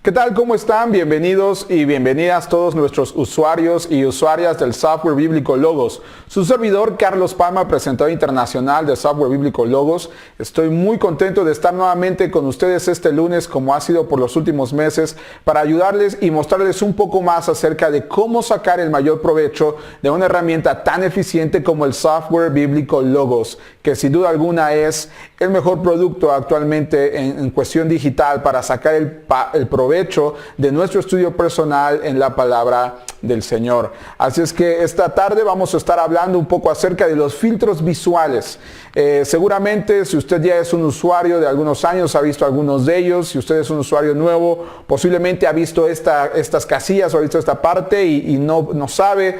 ¿Qué tal? ¿Cómo están? Bienvenidos y bienvenidas todos nuestros usuarios y usuarias del Software Bíblico Logos. Su servidor, Carlos Palma, presentador internacional de Software Bíblico Logos. Estoy muy contento de estar nuevamente con ustedes este lunes, como ha sido por los últimos meses, para ayudarles y mostrarles un poco más acerca de cómo sacar el mayor provecho de una herramienta tan eficiente como el Software Bíblico Logos, que sin duda alguna es el mejor producto actualmente en cuestión digital para sacar el provecho de nuestro estudio personal en la palabra del Señor. Así es que esta tarde vamos a estar hablando un poco acerca de los filtros visuales. Seguramente si usted ya es un usuario de algunos años, ha visto algunos de ellos. Si usted es un usuario nuevo, posiblemente ha visto estas casillas o ha visto esta parte y no sabe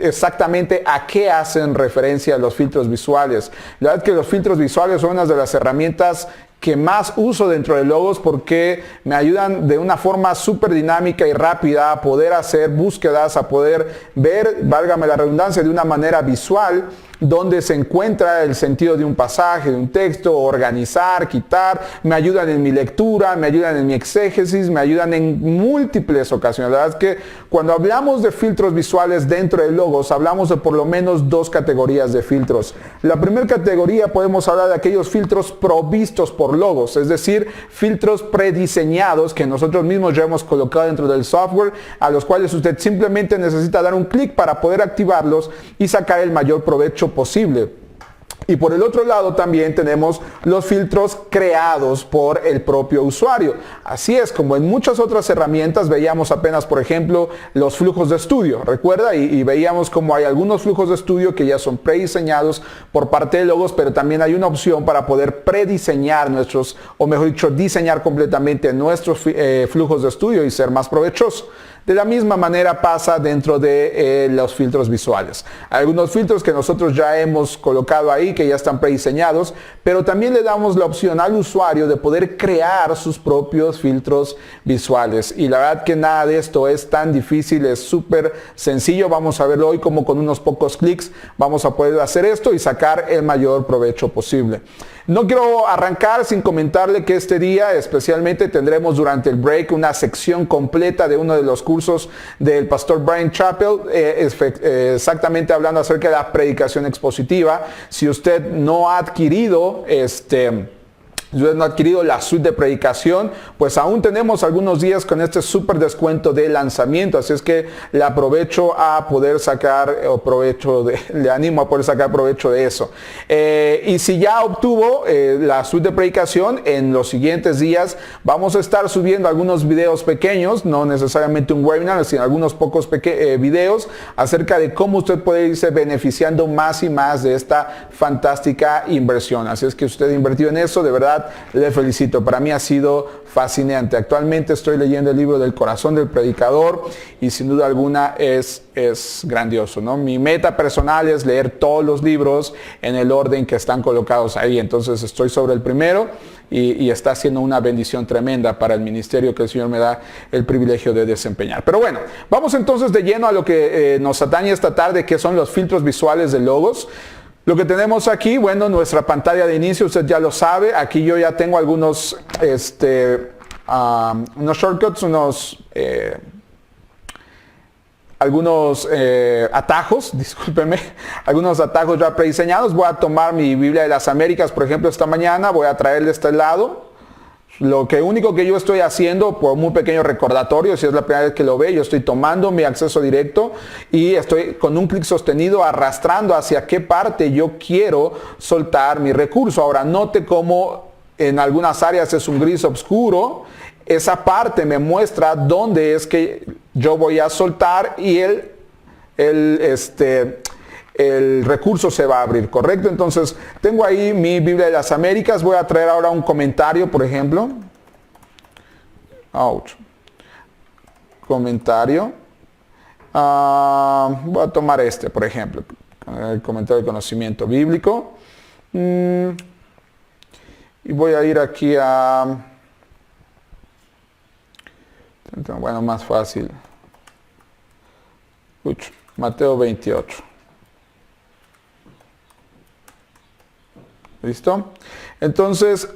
exactamente a qué hacen referencia los filtros visuales. La verdad es que los filtros visuales son una de las herramientas que más uso dentro de Logos porque me ayudan de una forma súper dinámica y rápida a poder hacer búsquedas, a poder ver, válgame la redundancia, de una manera visual donde se encuentra el sentido de un pasaje, de un texto, organizar, quitar. Me ayudan en mi lectura, me ayudan en mi exégesis, me ayudan en múltiples ocasiones. La verdad es que cuando hablamos de filtros visuales dentro de Logos, hablamos de por lo menos dos categorías de filtros. La primera categoría podemos hablar de aquellos filtros provistos por Logos, es decir, filtros prediseñados que nosotros mismos ya hemos colocado dentro del software, a los cuales usted simplemente necesita dar un clic para poder activarlos y sacar el mayor provecho posible. Y por el otro lado también tenemos los filtros creados por el propio usuario. Así es, como en muchas otras herramientas veíamos apenas, por ejemplo, los flujos de estudio. Recuerda, y veíamos como hay algunos flujos de estudio que ya son prediseñados por parte de Logos, pero también hay una opción para poder prediseñar nuestros, o mejor dicho, diseñar completamente nuestros flujos de estudio y ser más provechosos. De la misma manera pasa dentro de los filtros visuales. Hay algunos filtros que nosotros ya hemos colocado ahí, que ya están prediseñados, pero también le damos la opción al usuario de poder crear sus propios filtros visuales. Y la verdad que nada de esto es tan difícil, es súper sencillo. Vamos a verlo hoy como con unos pocos clics vamos a poder hacer esto y sacar el mayor provecho posible. No quiero arrancar sin comentarle que este día especialmente tendremos durante el break una sección completa de uno de los cursos del pastor Bryan Chapell, exactamente hablando acerca de la predicación expositiva. Si usted no ha adquirido la suite de predicación, pues aún tenemos algunos días con este súper descuento de lanzamiento, así es que le aprovecho a poder sacar le animo a poder sacar provecho de eso. Y si ya obtuvo la suite de predicación, en los siguientes días vamos a estar subiendo algunos videos pequeños, no necesariamente un webinar, sino algunos pocos videos acerca de cómo usted puede irse beneficiando más y más de esta fantástica inversión. Así es que usted invirtió en eso, de verdad le felicito. Para mí ha sido fascinante. Actualmente estoy leyendo el libro del corazón del predicador y sin duda alguna es grandioso, ¿no? Mi meta personal es leer todos los libros en el orden que están colocados ahí. Entonces estoy sobre el primero y está siendo una bendición tremenda para el ministerio que el Señor me da el privilegio de desempeñar. Pero bueno, vamos entonces de lleno a lo que nos atañe esta tarde, que son los filtros visuales de Logos. Lo que tenemos aquí, bueno, nuestra pantalla de inicio, usted ya lo sabe. Aquí yo ya tengo algunos unos shortcuts, algunos atajos, discúlpeme, algunos atajos ya prediseñados. Voy a tomar mi Biblia de las Américas, por ejemplo, esta mañana. Voy a traerle este lado. Lo único que yo estoy haciendo, por un pequeño recordatorio, si es la primera vez que lo ve, yo estoy tomando mi acceso directo y estoy con un clic sostenido arrastrando hacia qué parte yo quiero soltar mi recurso. Ahora, note cómo en algunas áreas es un gris oscuro. Esa parte me muestra dónde es que yo voy a soltar y el recurso se va a abrir, ¿correcto? Entonces, tengo ahí mi Biblia de las Américas. Voy a traer ahora un comentario, por ejemplo. Comentario. Voy a tomar por ejemplo. El comentario de conocimiento bíblico. Y voy a ir aquí a... Bueno, más fácil. Mateo 28. ¿Listo? Entonces,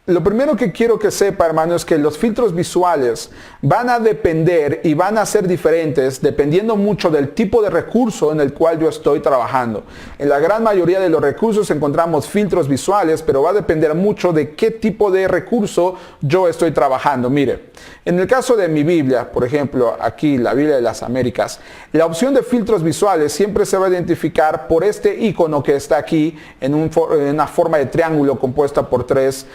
Lo primero que quiero que sepa, hermano, es que los filtros visuales van a depender y van a ser diferentes dependiendo mucho del tipo de recurso en el cual yo estoy trabajando. En la gran mayoría de los recursos encontramos filtros visuales, pero va a depender mucho de qué tipo de recurso yo estoy trabajando. Mire, en el caso de mi Biblia, por ejemplo, aquí la Biblia de las Américas, la opción de filtros visuales siempre se va a identificar por este icono que está aquí en una forma de triángulo compuesta por tres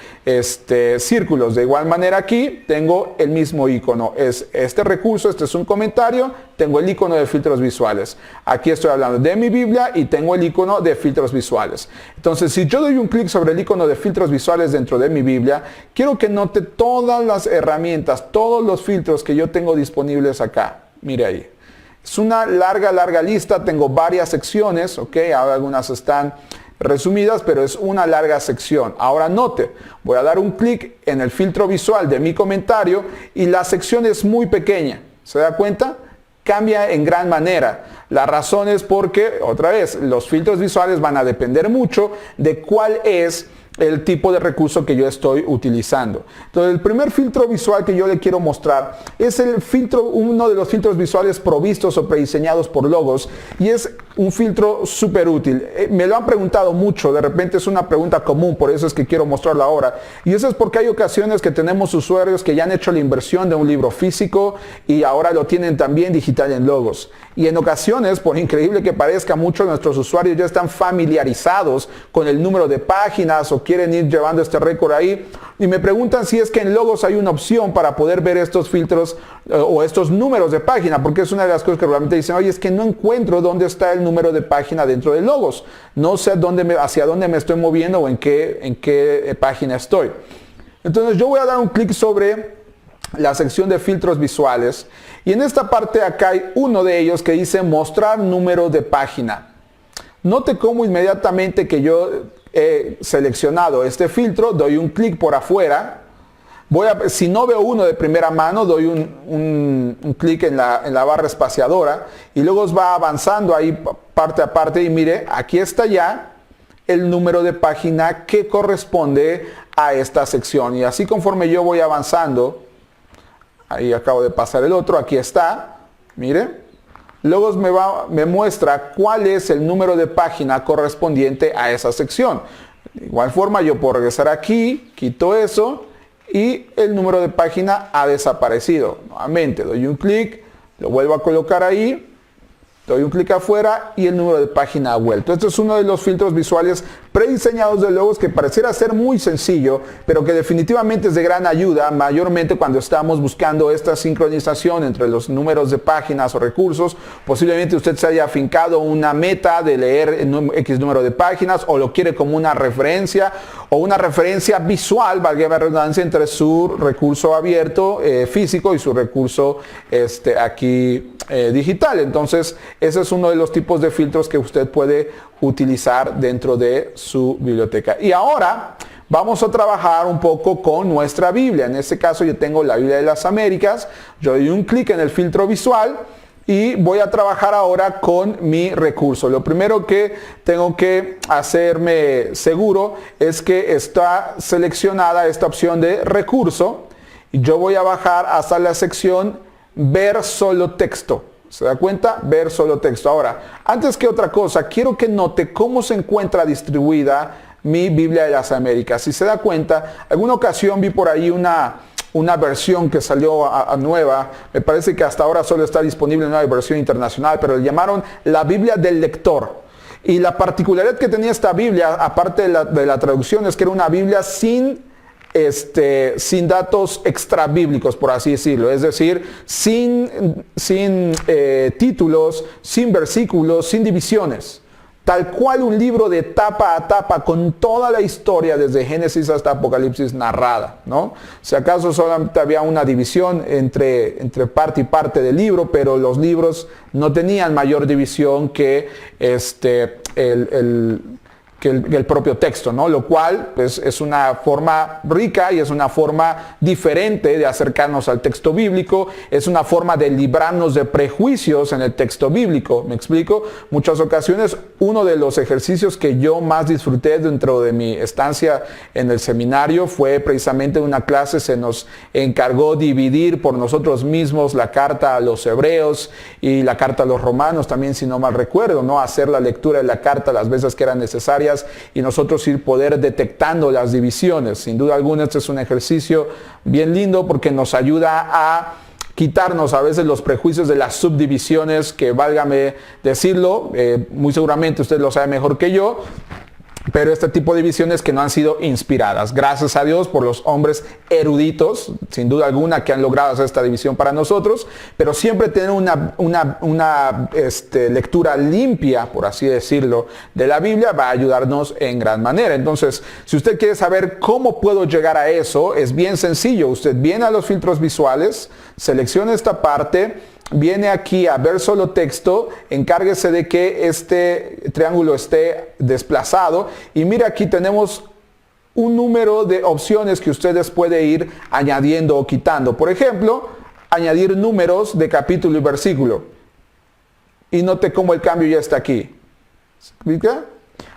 círculos. De igual manera aquí tengo el mismo icono. Es este recurso, este es un comentario, tengo el icono de filtros visuales. Aquí estoy hablando de mi Biblia y tengo el icono de filtros visuales. Entonces, si yo doy un clic sobre el icono de filtros visuales dentro de mi Biblia, quiero que note todas las herramientas, todos los filtros que yo tengo disponibles acá. Mire ahí. Es una larga lista, tengo varias secciones, ok, ahora algunas están resumidas, pero es una larga sección. Ahora note, voy a dar un clic en el filtro visual de mi comentario y la sección es muy pequeña. ¿Se da cuenta? Cambia en gran manera. La razón es porque, otra vez, los filtros visuales van a depender mucho de cuál es el tipo de recurso que yo estoy utilizando. Entonces, el primer filtro visual que yo le quiero mostrar es uno de los filtros visuales provistos o prediseñados por Logos, y es un filtro súper útil. Me lo han preguntado mucho, de repente es una pregunta común, por eso es que quiero mostrarlo ahora. Y eso es porque hay ocasiones que tenemos usuarios que ya han hecho la inversión de un libro físico y ahora lo tienen también digital en Logos. Y en ocasiones, por increíble que parezca, muchos de nuestros usuarios ya están familiarizados con el número de páginas o quieren ir llevando este récord ahí. Y me preguntan si es que en Logos hay una opción para poder ver estos filtros o estos números de página, porque es una de las cosas que realmente dicen, oye, es que no encuentro dónde está el número de página dentro de Logos. No sé hacia dónde me estoy moviendo o en qué página estoy. Entonces yo voy a dar un clic sobre la sección de filtros visuales y en esta parte acá hay uno de ellos que dice mostrar número de página. Note cómo inmediatamente que yo he seleccionado este filtro, doy un clic por afuera. Si no veo uno de primera mano, doy un clic en la barra espaciadora y luego va avanzando ahí parte a parte y mire, aquí está ya el número de página que corresponde a esta sección. Y así conforme yo voy avanzando, ahí acabo de pasar el otro, aquí está, mire. Luego me muestra cuál es el número de página correspondiente a esa sección. De igual forma yo puedo regresar aquí, quito eso y el número de página ha desaparecido. Nuevamente doy un clic, lo vuelvo a colocar ahí, doy un clic afuera y el número de página ha vuelto. Este es uno de los filtros visuales prediseñados de Logos que pareciera ser muy sencillo, pero que definitivamente es de gran ayuda, mayormente cuando estamos buscando esta sincronización entre los números de páginas o recursos. Posiblemente usted se haya afincado una meta de leer X número de páginas o lo quiere como una referencia o una referencia visual, valga la redundancia, entre su recurso abierto físico y su recurso digital. Entonces, ese es uno de los tipos de filtros que usted puede utilizar dentro de su biblioteca. Y ahora vamos a trabajar un poco con nuestra Biblia. En este caso yo tengo la Biblia de las Américas. Yo doy un clic en el filtro visual y voy a trabajar ahora con mi recurso. Lo primero que tengo que hacerme seguro es que está seleccionada esta opción de recurso y yo voy a bajar hasta la sección ver solo texto. ¿Se da cuenta? Ver solo texto. Ahora, antes que otra cosa, quiero que note cómo se encuentra distribuida mi Biblia de las Américas. Si se da cuenta, alguna ocasión vi por ahí una versión que salió nueva. Me parece que hasta ahora solo está disponible en una versión internacional, pero le llamaron la Biblia del lector. Y la particularidad que tenía esta Biblia, aparte de la traducción, es que era una Biblia sin datos extra bíblicos, por así decirlo, es decir, sin títulos, sin versículos, sin divisiones, tal cual un libro de tapa a tapa con toda la historia desde Génesis hasta Apocalipsis narrada, ¿no? Si acaso solamente había una división entre parte y parte del libro, pero los libros no tenían mayor división que que el propio texto, ¿no? Lo cual pues, es una forma rica y es una forma diferente de acercarnos al texto bíblico, es una forma de librarnos de prejuicios en el texto bíblico. ¿Me explico? Muchas ocasiones uno de los ejercicios que yo más disfruté dentro de mi estancia en el seminario fue precisamente una clase, se nos encargó dividir por nosotros mismos la carta a los hebreos y la carta a los romanos, también si no mal recuerdo, ¿no? Hacer la lectura de la carta las veces que eran necesarias y nosotros ir poder detectando las divisiones. Sin duda alguna este es un ejercicio bien lindo porque nos ayuda a quitarnos a veces los prejuicios de las subdivisiones que, válgame decirlo, muy seguramente usted lo sabe mejor que yo, pero este tipo de visiones que no han sido inspiradas. Gracias a Dios por los hombres eruditos, sin duda alguna, que han logrado hacer esta división para nosotros, pero siempre tener una lectura limpia, por así decirlo, de la Biblia va a ayudarnos en gran manera. Entonces, si usted quiere saber cómo puedo llegar a eso, es bien sencillo. Usted viene a los filtros visuales, selecciona esta parte, viene aquí a ver solo texto, encárguese de que este triángulo esté desplazado y mira, aquí tenemos un número de opciones que ustedes pueden ir añadiendo o quitando. Por ejemplo, añadir números de capítulo y versículo. Y note cómo el cambio ya está aquí. ¿Se explica?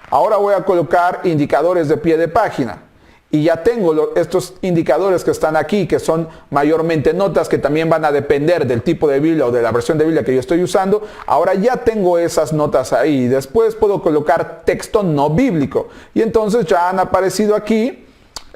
Ahora voy a colocar indicadores de pie de página. Y ya tengo estos indicadores que están aquí, que son mayormente notas que también van a depender del tipo de Biblia o de la versión de Biblia que yo estoy usando. Ahora ya tengo esas notas ahí. Después puedo colocar texto no bíblico. Y entonces ya han aparecido aquí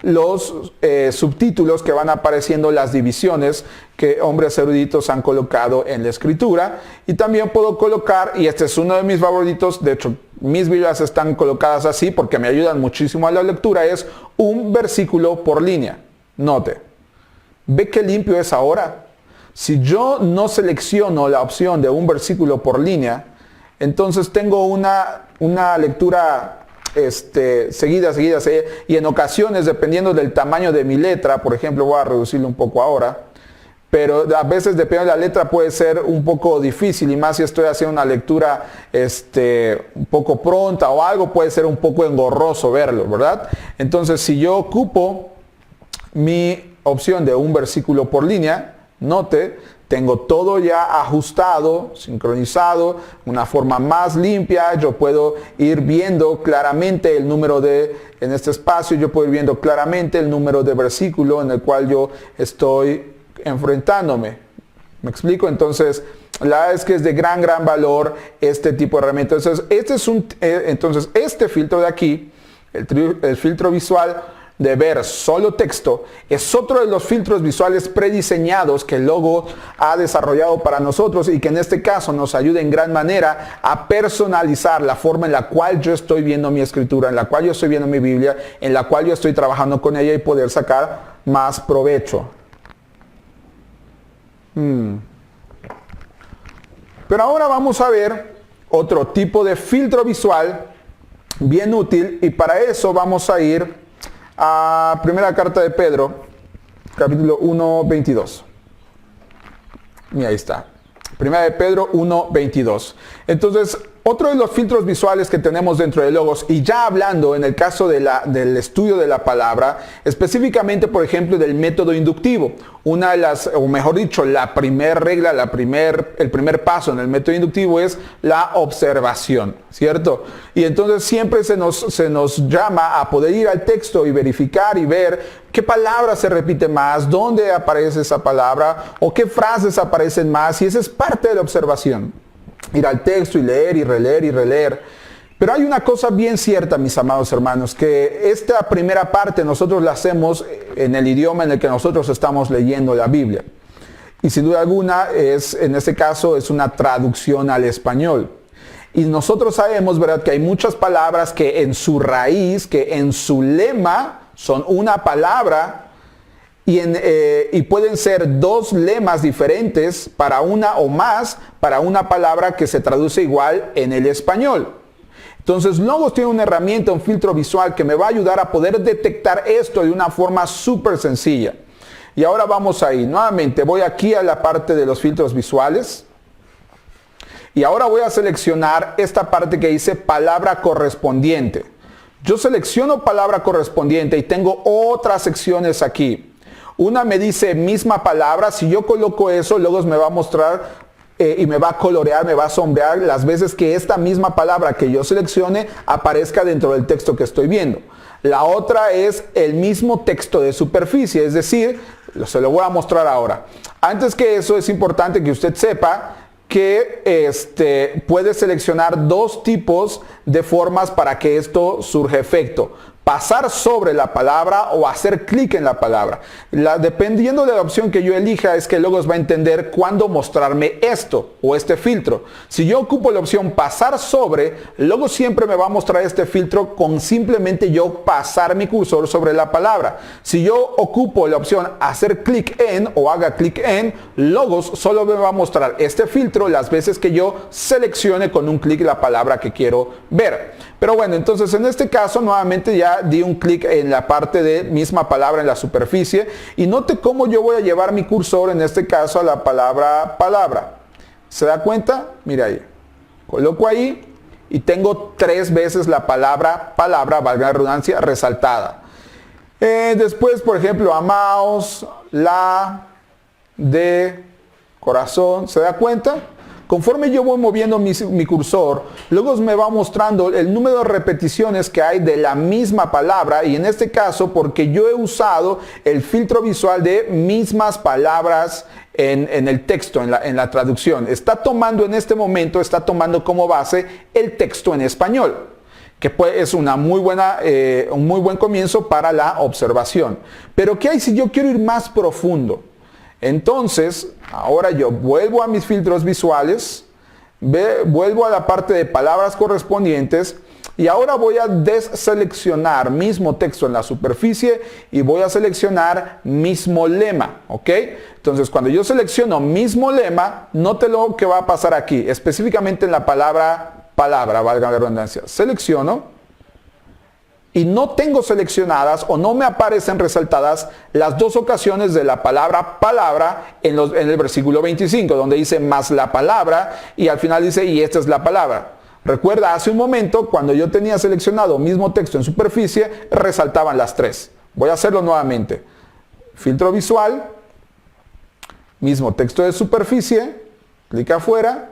los subtítulos que van apareciendo las divisiones que hombres eruditos han colocado en la escritura. Y también puedo colocar, y este es uno de mis favoritos, de hecho mis Biblias están colocadas así porque me ayudan muchísimo a la lectura, es un versículo por línea. Note, ¿ve qué limpio es ahora? Si yo no selecciono la opción de un versículo por línea, entonces tengo una lectura seguida, y en ocasiones, dependiendo del tamaño de mi letra, por ejemplo, voy a reducirlo un poco ahora, pero a veces dependiendo de la letra puede ser un poco difícil, y más si estoy haciendo una lectura un poco pronta o algo, puede ser un poco engorroso verlo, ¿verdad? Entonces, si yo ocupo mi opción de un versículo por línea, note, tengo todo ya ajustado, sincronizado, una forma más limpia. Yo puedo ir viendo claramente el número en este espacio, yo puedo ir viendo claramente el número de versículo en el cual yo estoy enfrentándome. ¿Me explico? Entonces, la verdad es que es de gran valor este tipo de herramienta. Entonces, este filtro de aquí, el filtro visual de ver solo texto, es otro de los filtros visuales prediseñados que el Logo ha desarrollado para nosotros y que en este caso nos ayuda en gran manera a personalizar la forma en la cual yo estoy viendo mi escritura, en la cual yo estoy viendo mi Biblia, en la cual yo estoy trabajando con ella y poder sacar más provecho. Pero ahora vamos a ver otro tipo de filtro visual bien útil, y para eso vamos a ir a primera carta de Pedro, capítulo 1, 22. Y ahí está. Primera de Pedro 1, 22. Entonces, otro de los filtros visuales que tenemos dentro de Logos, y ya hablando en el caso del estudio de la palabra, específicamente, por ejemplo, del método inductivo. Una de las, o mejor dicho, la primera regla, el primer paso en el método inductivo es la observación, ¿cierto? Y entonces siempre se nos llama a poder ir al texto y verificar y ver qué palabra se repite más, dónde aparece esa palabra, o qué frases aparecen más, y esa es parte de la observación. Ir al texto y leer y releer y releer. Pero hay una cosa bien cierta, mis amados hermanos, que esta primera parte nosotros la hacemos en el idioma en el que nosotros estamos leyendo la Biblia. Y sin duda alguna, en este caso, es una traducción al español. Y nosotros sabemos, ¿verdad?, que hay muchas palabras que en su raíz, que en su lema, son una palabra. Y pueden ser dos lemas diferentes para una o más, para una palabra que se traduce igual en el español. Entonces, Logos tiene una herramienta, un filtro visual que me va a ayudar a poder detectar esto de una forma súper sencilla. Y ahora vamos ahí. Nuevamente, voy aquí a la parte de los filtros visuales. Y ahora voy a seleccionar esta parte que dice palabra correspondiente. Yo selecciono palabra correspondiente y tengo otras secciones aquí. Una me dice misma palabra. Si yo coloco eso, luego me va a mostrar y me va a colorear, me va a sombrear las veces que esta misma palabra que yo seleccione aparezca dentro del texto que estoy viendo. La otra es el mismo texto de superficie, es decir, se lo voy a mostrar ahora. Antes que eso, es importante que usted sepa que puede seleccionar dos tipos de formas para que esto surja efecto. Pasar sobre la palabra o hacer clic en la palabra. Dependiendo de la opción que yo elija, es que Logos va a entender cuándo mostrarme esto o este filtro. Si yo ocupo la opción pasar sobre, Logos siempre me va a mostrar este filtro con simplemente yo pasar mi cursor sobre la palabra. Si yo ocupo la opción hacer clic en o haga clic en, Logos solo me va a mostrar este filtro las veces que yo seleccione con un clic la palabra que quiero ver. Pero bueno, entonces en este caso nuevamente ya di un clic en la parte de misma palabra en la superficie y note cómo yo voy a llevar mi cursor en este caso a la palabra palabra. ¿Se da cuenta? Mira ahí. Coloco ahí y tengo 3 veces la palabra palabra, valga la redundancia, resaltada. Después, por ejemplo, amaos, la, de, corazón. ¿Se da cuenta? Conforme yo voy moviendo mi cursor, luego me va mostrando el número de repeticiones que hay de la misma palabra y en este caso porque yo he usado el filtro visual de mismas palabras en el texto, en la traducción. Está tomando en este momento, está tomando como base el texto en español, que es un muy buen comienzo para la observación. Pero ¿qué hay si yo quiero ir más profundo? Entonces, ahora yo vuelvo a mis filtros visuales, vuelvo a la parte de palabras correspondientes y ahora voy a deseleccionar mismo texto en la superficie y voy a seleccionar mismo lema, ¿ok? Entonces, cuando yo selecciono mismo lema, note lo que va a pasar aquí, específicamente en la palabra, valga la redundancia. Selecciono. Y no tengo seleccionadas o no me aparecen resaltadas las dos ocasiones de la palabra palabra en el versículo 25, donde dice más la palabra y al final dice y esta es la palabra. Recuerda, hace un momento cuando yo tenía seleccionado mismo texto en superficie, resaltaban las 3. Voy a hacerlo nuevamente. Filtro visual, mismo texto de superficie, clic afuera.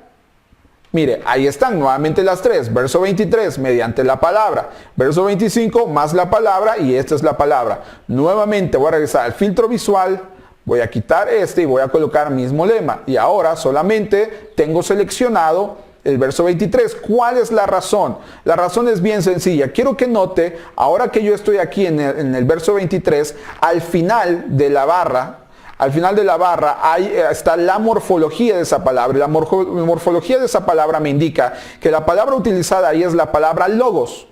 Mire, ahí están nuevamente las 3. Verso 23, mediante la palabra. Verso 25, más la palabra y esta es la palabra. Nuevamente voy a regresar al filtro visual. Voy a quitar y voy a colocar mismo lema. Y ahora solamente tengo seleccionado el verso 23. ¿Cuál es la razón? La razón es bien sencilla. Quiero que note, ahora que yo estoy aquí en el verso 23, al final de la barra, ahí está la morfología de esa palabra. La morfología de esa palabra me indica que la palabra utilizada ahí es la palabra logos.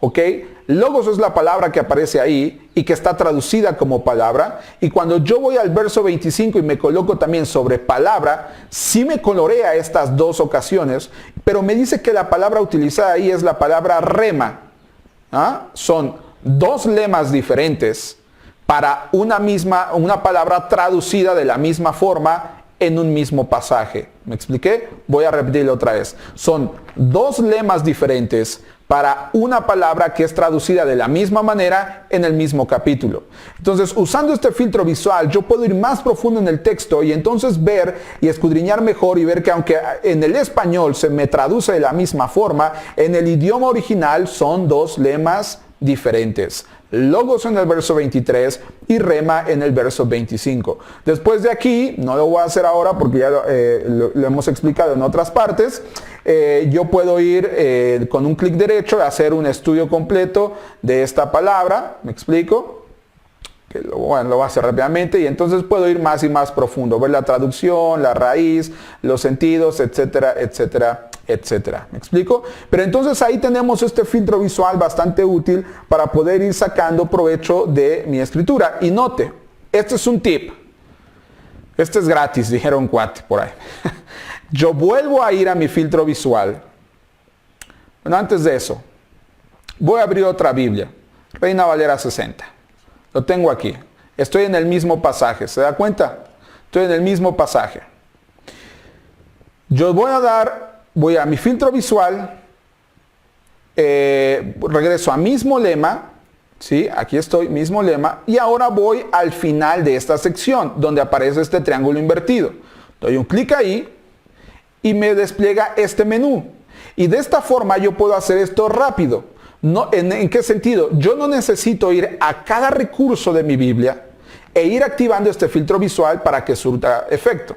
¿Ok? Logos es la palabra que aparece ahí y que está traducida como palabra. Y cuando yo voy al verso 25 y me coloco también sobre palabra, sí me colorea estas dos ocasiones, pero me dice que la palabra utilizada ahí es la palabra rema. ¿Ah? Son dos lemas diferentes para una palabra traducida de la misma forma en un mismo pasaje. ¿Me expliqué? Voy a repetirlo otra vez. Son dos lemas diferentes para una palabra que es traducida de la misma manera en el mismo capítulo. Entonces, usando este filtro visual, yo puedo ir más profundo en el texto y entonces ver y escudriñar mejor y ver que aunque en el español se me traduce de la misma forma, en el idioma original son dos lemas diferentes. Logos en el verso 23 y rema en el verso 25. Después de aquí, no lo voy a hacer ahora porque ya lo hemos explicado en otras partes, yo puedo ir con un clic derecho a hacer un estudio completo de esta palabra. ¿Me explico? Lo voy a hacer rápidamente y entonces puedo ir más y más profundo, ver la traducción, la raíz, los sentidos, etcétera, etcétera, etcétera. ¿Me explico? Pero entonces ahí tenemos este filtro visual bastante útil para poder ir sacando provecho de mi escritura. Y note, este es un tip. Este es gratis, dijeron cuate por ahí. Yo vuelvo a ir a mi filtro visual. Bueno, antes de eso, voy a abrir otra Biblia. Reina Valera 60. Lo tengo aquí. Estoy en el mismo pasaje. ¿Se da cuenta? Estoy en el mismo pasaje. Yo voy a mi filtro visual regreso a mismo lema, ¿sí? Aquí estoy, mismo lema, y ahora voy al final de esta sección, donde aparece este triángulo invertido. Doy un clic ahí y me despliega este menú. Y de esta forma yo puedo hacer esto rápido. No, ¿en qué sentido? Yo no necesito ir a cada recurso de mi Biblia e ir activando este filtro visual para que surta efecto.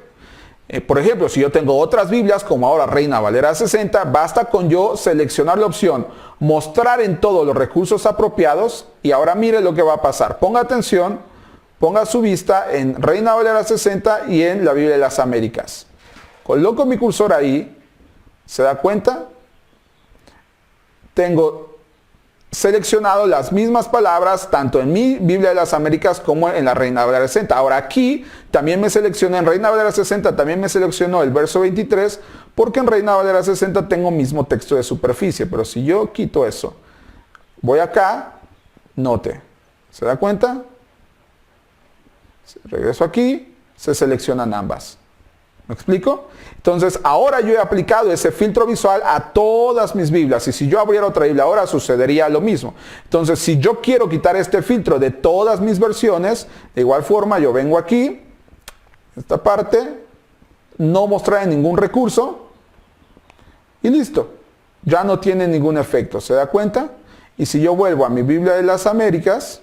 Por ejemplo, si yo tengo otras Biblias, como ahora Reina Valera 60, basta con yo seleccionar la opción mostrar en todos los recursos apropiados y ahora mire lo que va a pasar. Ponga atención, ponga su vista en Reina Valera 60 y en la Biblia de las Américas. Coloco mi cursor ahí, ¿se da cuenta? Tengo seleccionado las mismas palabras tanto en mi Biblia de las Américas como en la Reina Valera 60. Ahora aquí también me seleccioné, en Reina Valera 60 también me seleccionó el verso 23 porque en Reina Valera 60 tengo mismo texto de superficie. Pero si yo quito eso, voy acá, note, ¿se da cuenta? Regreso aquí, se seleccionan ambas. ¿Me explico? Entonces, ahora yo he aplicado ese filtro visual a todas mis Biblias. Y si yo abriera otra Biblia ahora, sucedería lo mismo. Entonces, si yo quiero quitar este filtro de todas mis versiones, de igual forma, yo vengo aquí, esta parte, no mostrar en ningún recurso, y listo. Ya no tiene ningún efecto. ¿Se da cuenta? Y si yo vuelvo a mi Biblia de las Américas,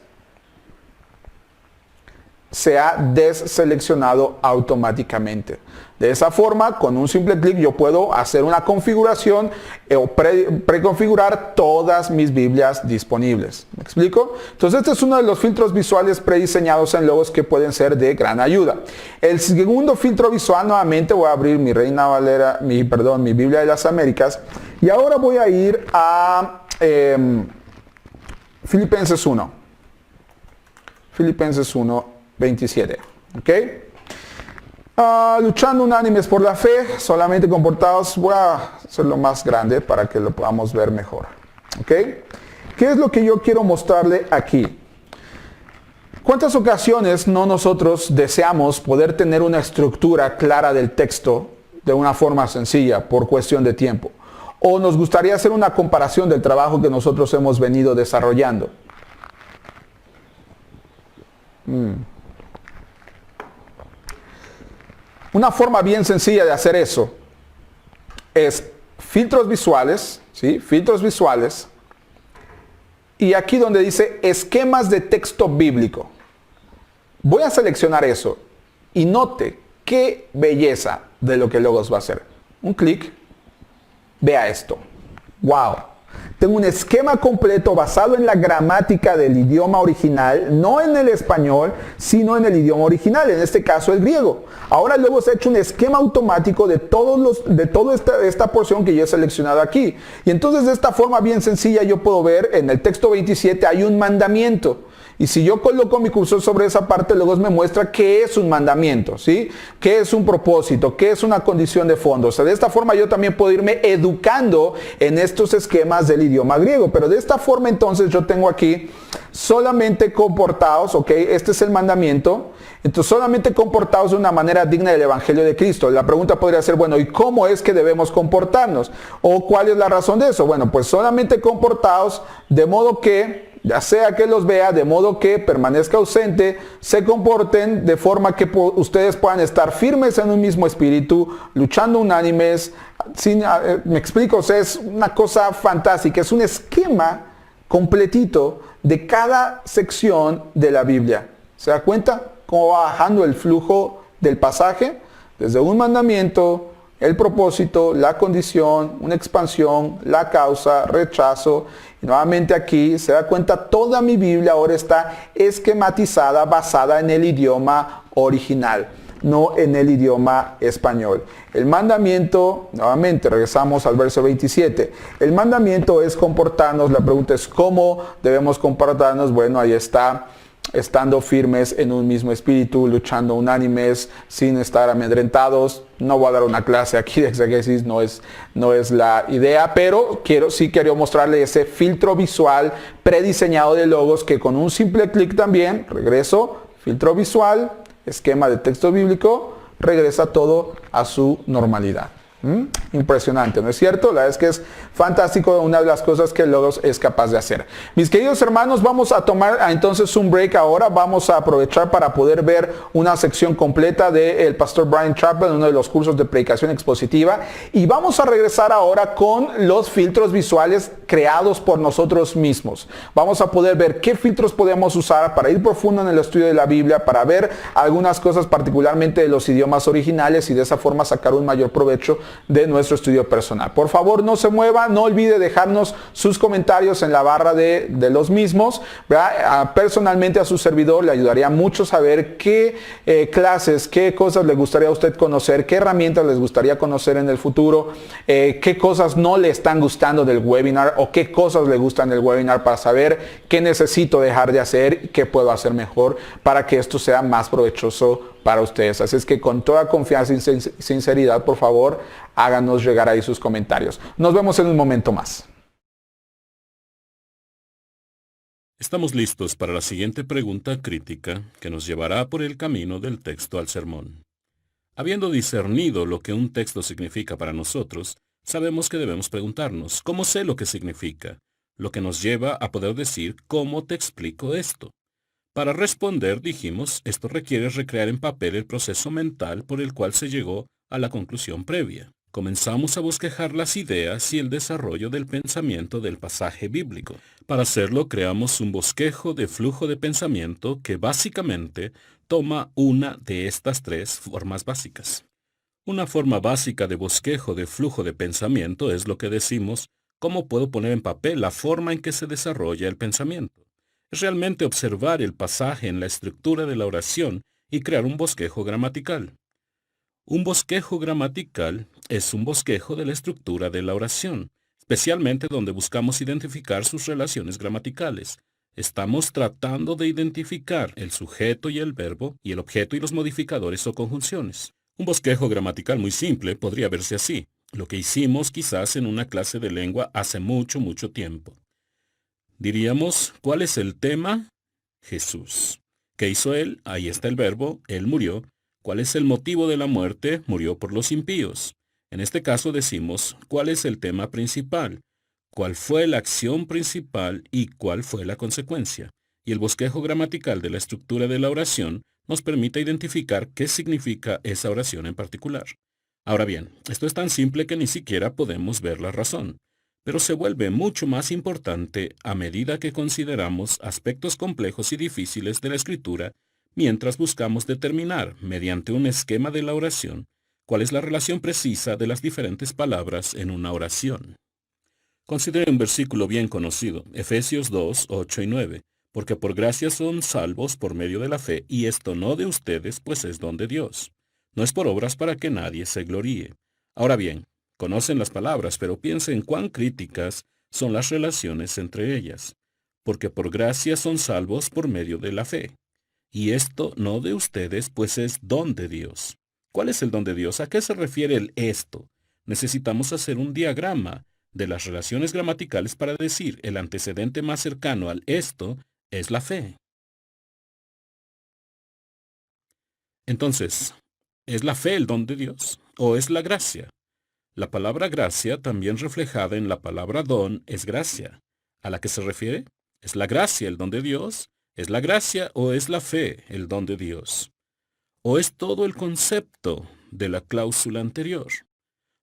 se ha deseleccionado automáticamente. De esa forma, con un simple clic yo puedo hacer una configuración o preconfigurar todas mis Biblias disponibles. ¿Me explico? Entonces este es uno de los filtros visuales prediseñados en logos que pueden ser de gran ayuda. El segundo filtro visual, nuevamente voy a abrir mi Reina Valera, mi Biblia de las Américas, y ahora voy a ir a Filipenses 1. Filipenses 1. 27, ¿ok? Luchando unánimes por la fe, solamente comportados, voy a hacerlo más grande para que lo podamos ver mejor, ¿ok? ¿Qué es lo que yo quiero mostrarle aquí? ¿Cuántas ocasiones no nosotros deseamos poder tener una estructura clara del texto de una forma sencilla por cuestión de tiempo? O nos gustaría hacer una comparación del trabajo que nosotros hemos venido desarrollando. Una forma bien sencilla de hacer eso es filtros visuales, ¿sí? Filtros visuales. Y aquí donde dice esquemas de texto bíblico. Voy a seleccionar eso y note qué belleza de lo que Logos va a hacer. Un clic, vea esto. ¡Wow! Tengo un esquema completo basado en la gramática del idioma original, no en el español, sino en el idioma original, en este caso el griego. Ahora luego se ha hecho un esquema automático de toda esta porción que yo he seleccionado aquí. Y entonces de esta forma bien sencilla yo puedo ver en el texto 27 hay un mandamiento. Y si yo coloco mi cursor sobre esa parte, luego me muestra qué es un mandamiento, ¿sí? ¿Qué es un propósito? ¿Qué es una condición de fondo? O sea, de esta forma yo también puedo irme educando en estos esquemas del idioma griego. Pero de esta forma entonces yo tengo aquí solamente comportaos, ¿ok? Este es el mandamiento. Entonces solamente comportaos de una manera digna del Evangelio de Cristo. La pregunta podría ser, bueno, ¿y cómo es que debemos comportarnos? ¿O cuál es la razón de eso? Bueno, pues solamente comportaos de modo que ya sea que los vea, de modo que permanezca ausente, se comporten de forma que ustedes puedan estar firmes en un mismo espíritu, luchando unánimes. Me explico, o sea, es una cosa fantástica, es un esquema completito de cada sección de la Biblia. ¿Se da cuenta cómo va bajando el flujo del pasaje? Desde un mandamiento, el propósito, la condición, una expansión, la causa, rechazo. Y nuevamente aquí se da cuenta, toda mi Biblia ahora está esquematizada, basada en el idioma original, no en el idioma español. El mandamiento, nuevamente regresamos al verso 27. El mandamiento es comportarnos. La pregunta es ¿cómo debemos comportarnos? Bueno, ahí está. Estando firmes en un mismo espíritu, luchando unánimes, sin estar amedrentados. No voy a dar una clase aquí de exégesis, no es la idea, pero sí quiero mostrarle ese filtro visual prediseñado de Logos que con un simple clic también, regreso, filtro visual, esquema de texto bíblico, regresa todo a su normalidad. Impresionante, ¿no es cierto? La verdad es que es fantástico, una de las cosas que Logos es capaz de hacer. Mis queridos hermanos, vamos a tomar entonces un break ahora. Vamos a aprovechar para poder ver una sección completa del pastor Bryan Chapell en uno de los cursos de predicación expositiva. Y vamos a regresar ahora con los filtros visuales creados por nosotros mismos. Vamos a poder ver qué filtros podemos usar para ir profundo en el estudio de la Biblia, para ver algunas cosas particularmente de los idiomas originales y de esa forma sacar un mayor provecho de nuestro estudio personal. Por favor, no se mueva, no olvide dejarnos sus comentarios en la barra de los mismos, ¿verdad? Personalmente a su servidor le ayudaría mucho saber qué clases, qué cosas le gustaría a usted conocer, qué herramientas les gustaría conocer en el futuro, qué cosas no le están gustando del webinar o qué cosas le gustan del webinar, para saber qué necesito dejar de hacer y qué puedo hacer mejor para que esto sea más provechoso para ustedes. Así es que con toda confianza y sinceridad, por favor, háganos llegar ahí sus comentarios. Nos vemos en un momento más. Estamos listos para la siguiente pregunta crítica que nos llevará por el camino del texto al sermón. Habiendo discernido lo que un texto significa para nosotros, sabemos que debemos preguntarnos, ¿cómo sé lo que significa? Lo que nos lleva a poder decir, ¿cómo te explico esto? Para responder, dijimos, esto requiere recrear en papel el proceso mental por el cual se llegó a la conclusión previa. Comenzamos a bosquejar las ideas y el desarrollo del pensamiento del pasaje bíblico. Para hacerlo, creamos un bosquejo de flujo de pensamiento que básicamente toma una de estas tres formas básicas. Una forma básica de bosquejo de flujo de pensamiento es lo que decimos, ¿cómo puedo poner en papel la forma en que se desarrolla el pensamiento? Es realmente observar el pasaje en la estructura de la oración y crear un bosquejo gramatical. Un bosquejo gramatical es un bosquejo de la estructura de la oración, especialmente donde buscamos identificar sus relaciones gramaticales. Estamos tratando de identificar el sujeto y el verbo, y el objeto y los modificadores o conjunciones. Un bosquejo gramatical muy simple podría verse así, lo que hicimos quizás en una clase de lengua hace mucho, mucho tiempo. Diríamos, ¿cuál es el tema? Jesús. ¿Qué hizo él? Ahí está el verbo, él murió. ¿Cuál es el motivo de la muerte? Murió por los impíos. En este caso decimos, ¿cuál es el tema principal? ¿Cuál fue la acción principal y cuál fue la consecuencia? Y el bosquejo gramatical de la estructura de la oración nos permite identificar qué significa esa oración en particular. Ahora bien, esto es tan simple que ni siquiera podemos ver la razón, pero se vuelve mucho más importante a medida que consideramos aspectos complejos y difíciles de la escritura mientras buscamos determinar, mediante un esquema de la oración, cuál es la relación precisa de las diferentes palabras en una oración. Considere un versículo bien conocido, Efesios 2, 8 y 9, porque por gracia son salvos por medio de la fe, y esto no de ustedes, pues es don de Dios. No es por obras para que nadie se gloríe. Ahora bien, conocen las palabras, pero piensen cuán críticas son las relaciones entre ellas. Porque por gracia son salvos por medio de la fe. Y esto no de ustedes, pues es don de Dios. ¿Cuál es el don de Dios? ¿A qué se refiere el esto? Necesitamos hacer un diagrama de las relaciones gramaticales para decir el antecedente más cercano al esto es la fe. Entonces, ¿es la fe el don de Dios o es la gracia? La palabra gracia, también reflejada en la palabra don, es gracia. ¿A la que se refiere? ¿Es la gracia el don de Dios? ¿Es la gracia o es la fe el don de Dios? ¿O es todo el concepto de la cláusula anterior?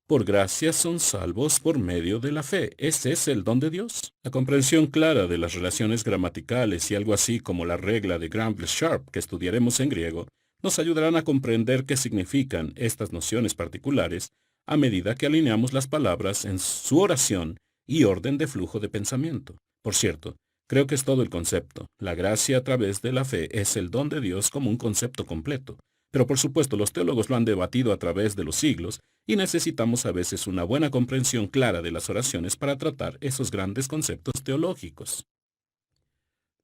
Por gracia son salvos por medio de la fe. ¿Ese es el don de Dios? La comprensión clara de las relaciones gramaticales y algo así como la regla de Gramble-Sharp que estudiaremos en griego, nos ayudarán a comprender qué significan estas nociones particulares a medida que alineamos las palabras en su oración y orden de flujo de pensamiento. Por cierto, creo que es todo el concepto. La gracia a través de la fe es el don de Dios como un concepto completo. Pero por supuesto los teólogos lo han debatido a través de los siglos y necesitamos a veces una buena comprensión clara de las oraciones para tratar esos grandes conceptos teológicos.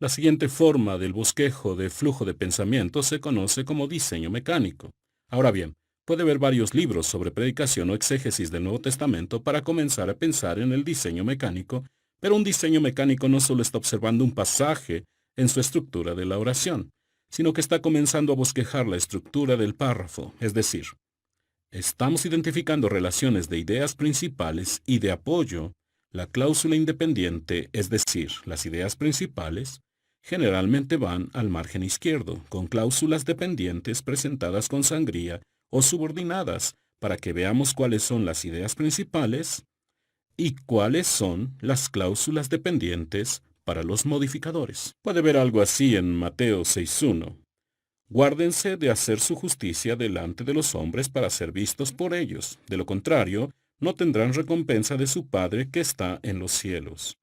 La siguiente forma del bosquejo de flujo de pensamiento se conoce como diseño mecánico. Ahora bien, puede ver varios libros sobre predicación o exégesis del Nuevo Testamento para comenzar a pensar en el diseño mecánico, pero un diseño mecánico no solo está observando un pasaje en su estructura de la oración, sino que está comenzando a bosquejar la estructura del párrafo, es decir, estamos identificando relaciones de ideas principales y de apoyo. La cláusula independiente, es decir, las ideas principales, generalmente van al margen izquierdo, con cláusulas dependientes presentadas con sangría o subordinadas, para que veamos cuáles son las ideas principales y cuáles son las cláusulas dependientes para los modificadores. Puede ver algo así en Mateo 6.1. Guárdense de hacer su justicia delante de los hombres para ser vistos por ellos. De lo contrario, no tendrán recompensa de su Padre que está en los cielos.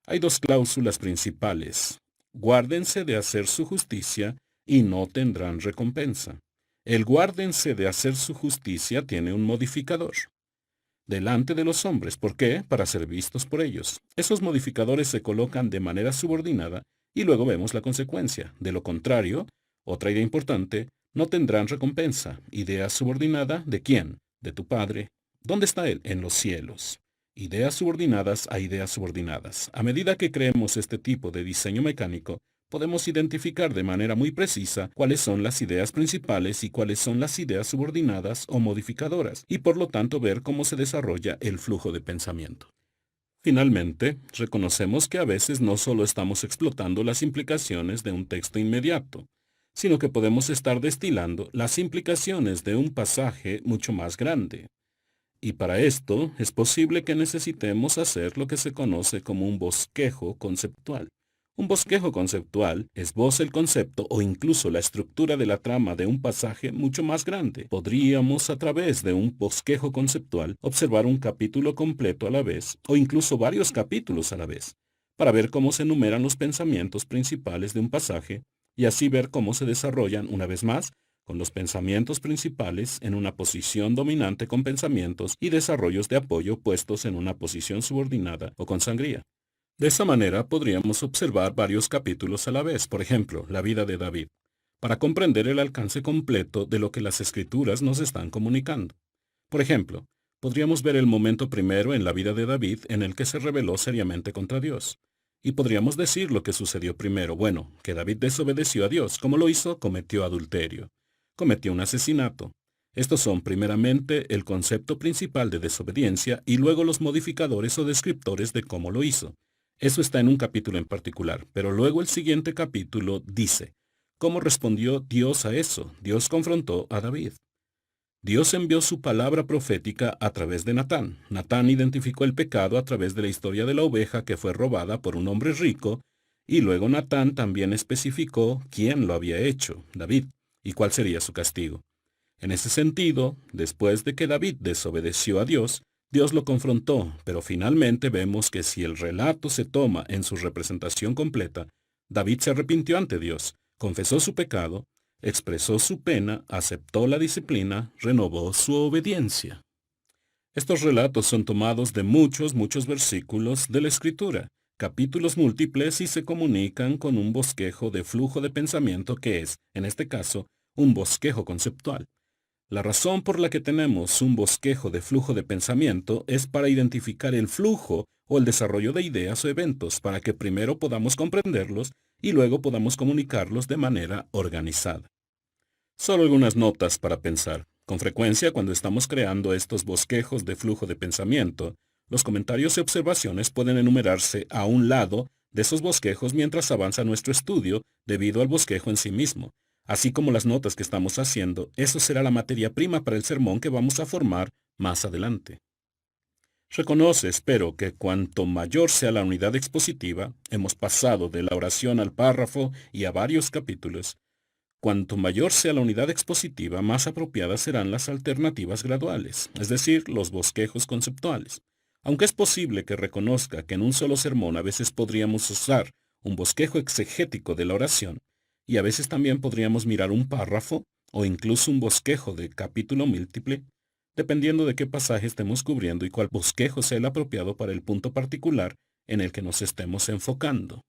Hay dos cláusulas principales. Guárdense de hacer su justicia y no tendrán recompensa. El guárdense de hacer su justicia tiene un modificador. Delante de los hombres. ¿Por qué? Para ser vistos por ellos. Esos modificadores se colocan de manera subordinada y luego vemos la consecuencia. De lo contrario, otra idea importante, no tendrán recompensa. Idea subordinada, ¿de quién? De tu Padre. ¿Dónde está Él? En los cielos. Ideas subordinadas a ideas subordinadas. A medida que creemos este tipo de diseño mecánico, podemos identificar de manera muy precisa cuáles son las ideas principales y cuáles son las ideas subordinadas o modificadoras, y por lo tanto ver cómo se desarrolla el flujo de pensamiento. Finalmente, reconocemos que a veces no solo estamos explotando las implicaciones de un texto inmediato, sino que podemos estar destilando las implicaciones de un pasaje mucho más grande. Y para esto es posible que necesitemos hacer lo que se conoce como un bosquejo conceptual. Un bosquejo conceptual esboza el concepto o incluso la estructura de la trama de un pasaje mucho más grande. Podríamos, a través de un bosquejo conceptual, observar un capítulo completo a la vez o incluso varios capítulos a la vez, para ver cómo se enumeran los pensamientos principales de un pasaje y así ver cómo se desarrollan una vez más con los pensamientos principales en una posición dominante con pensamientos y desarrollos de apoyo puestos en una posición subordinada o con sangría. De esa manera podríamos observar varios capítulos a la vez, por ejemplo, la vida de David, para comprender el alcance completo de lo que las Escrituras nos están comunicando. Por ejemplo, podríamos ver el momento primero en la vida de David en el que se rebeló seriamente contra Dios. Y podríamos decir lo que sucedió primero. Bueno, que David desobedeció a Dios. ¿Cómo lo hizo? Cometió adulterio. Cometió un asesinato. Estos son primeramente el concepto principal de desobediencia y luego los modificadores o descriptores de cómo lo hizo. Eso está en un capítulo en particular, pero luego el siguiente capítulo dice, ¿cómo respondió Dios a eso? Dios confrontó a David. Dios envió su palabra profética a través de Natán. Natán identificó el pecado a través de la historia de la oveja que fue robada por un hombre rico, y luego Natán también especificó quién lo había hecho, David, y cuál sería su castigo. En ese sentido, después de que David desobedeció a Dios, Dios lo confrontó, pero finalmente vemos que si el relato se toma en su representación completa, David se arrepintió ante Dios, confesó su pecado, expresó su pena, aceptó la disciplina, renovó su obediencia. Estos relatos son tomados de muchos versículos de la Escritura, capítulos múltiples y se comunican con un bosquejo de flujo de pensamiento que es, en este caso, un bosquejo conceptual. La razón por la que tenemos un bosquejo de flujo de pensamiento es para identificar el flujo o el desarrollo de ideas o eventos para que primero podamos comprenderlos y luego podamos comunicarlos de manera organizada. Solo algunas notas para pensar. Con frecuencia, cuando estamos creando estos bosquejos de flujo de pensamiento, los comentarios y observaciones pueden enumerarse a un lado de esos bosquejos mientras avanza nuestro estudio debido al bosquejo en sí mismo. Así como las notas que estamos haciendo, eso será la materia prima para el sermón que vamos a formar más adelante. Reconoce, espero, que cuanto mayor sea la unidad expositiva, hemos pasado de la oración al párrafo y a varios capítulos. Cuanto mayor sea la unidad expositiva, más apropiadas serán las alternativas graduales, es decir, los bosquejos conceptuales. Aunque es posible que reconozca que en un solo sermón a veces podríamos usar un bosquejo exegético de la oración, y a veces también podríamos mirar un párrafo o incluso un bosquejo de capítulo múltiple, dependiendo de qué pasaje estemos cubriendo y cuál bosquejo sea el apropiado para el punto particular en el que nos estemos enfocando.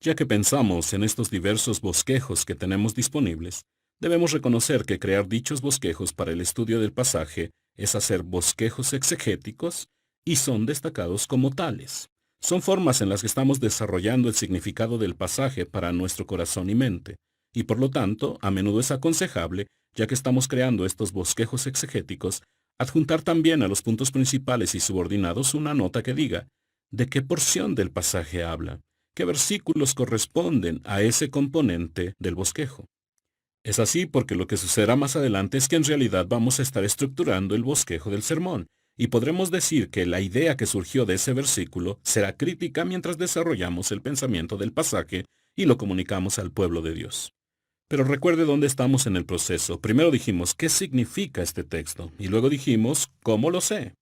Ya que pensamos en estos diversos bosquejos que tenemos disponibles, debemos reconocer que crear dichos bosquejos para el estudio del pasaje es hacer bosquejos exegéticos y son destacados como tales. Son formas en las que estamos desarrollando el significado del pasaje para nuestro corazón y mente, y por lo tanto, a menudo es aconsejable ya que estamos creando estos bosquejos exegéticos, adjuntar también a los puntos principales y subordinados una nota que diga de qué porción del pasaje habla, qué versículos corresponden a ese componente del bosquejo. Es así porque lo que sucederá más adelante es que en realidad vamos a estar estructurando el bosquejo del sermón, y podremos decir que la idea que surgió de ese versículo será crítica mientras desarrollamos el pensamiento del pasaje y lo comunicamos al pueblo de Dios. Pero recuerde dónde estamos en el proceso. Primero dijimos qué significa este texto, y luego dijimos cómo lo sé.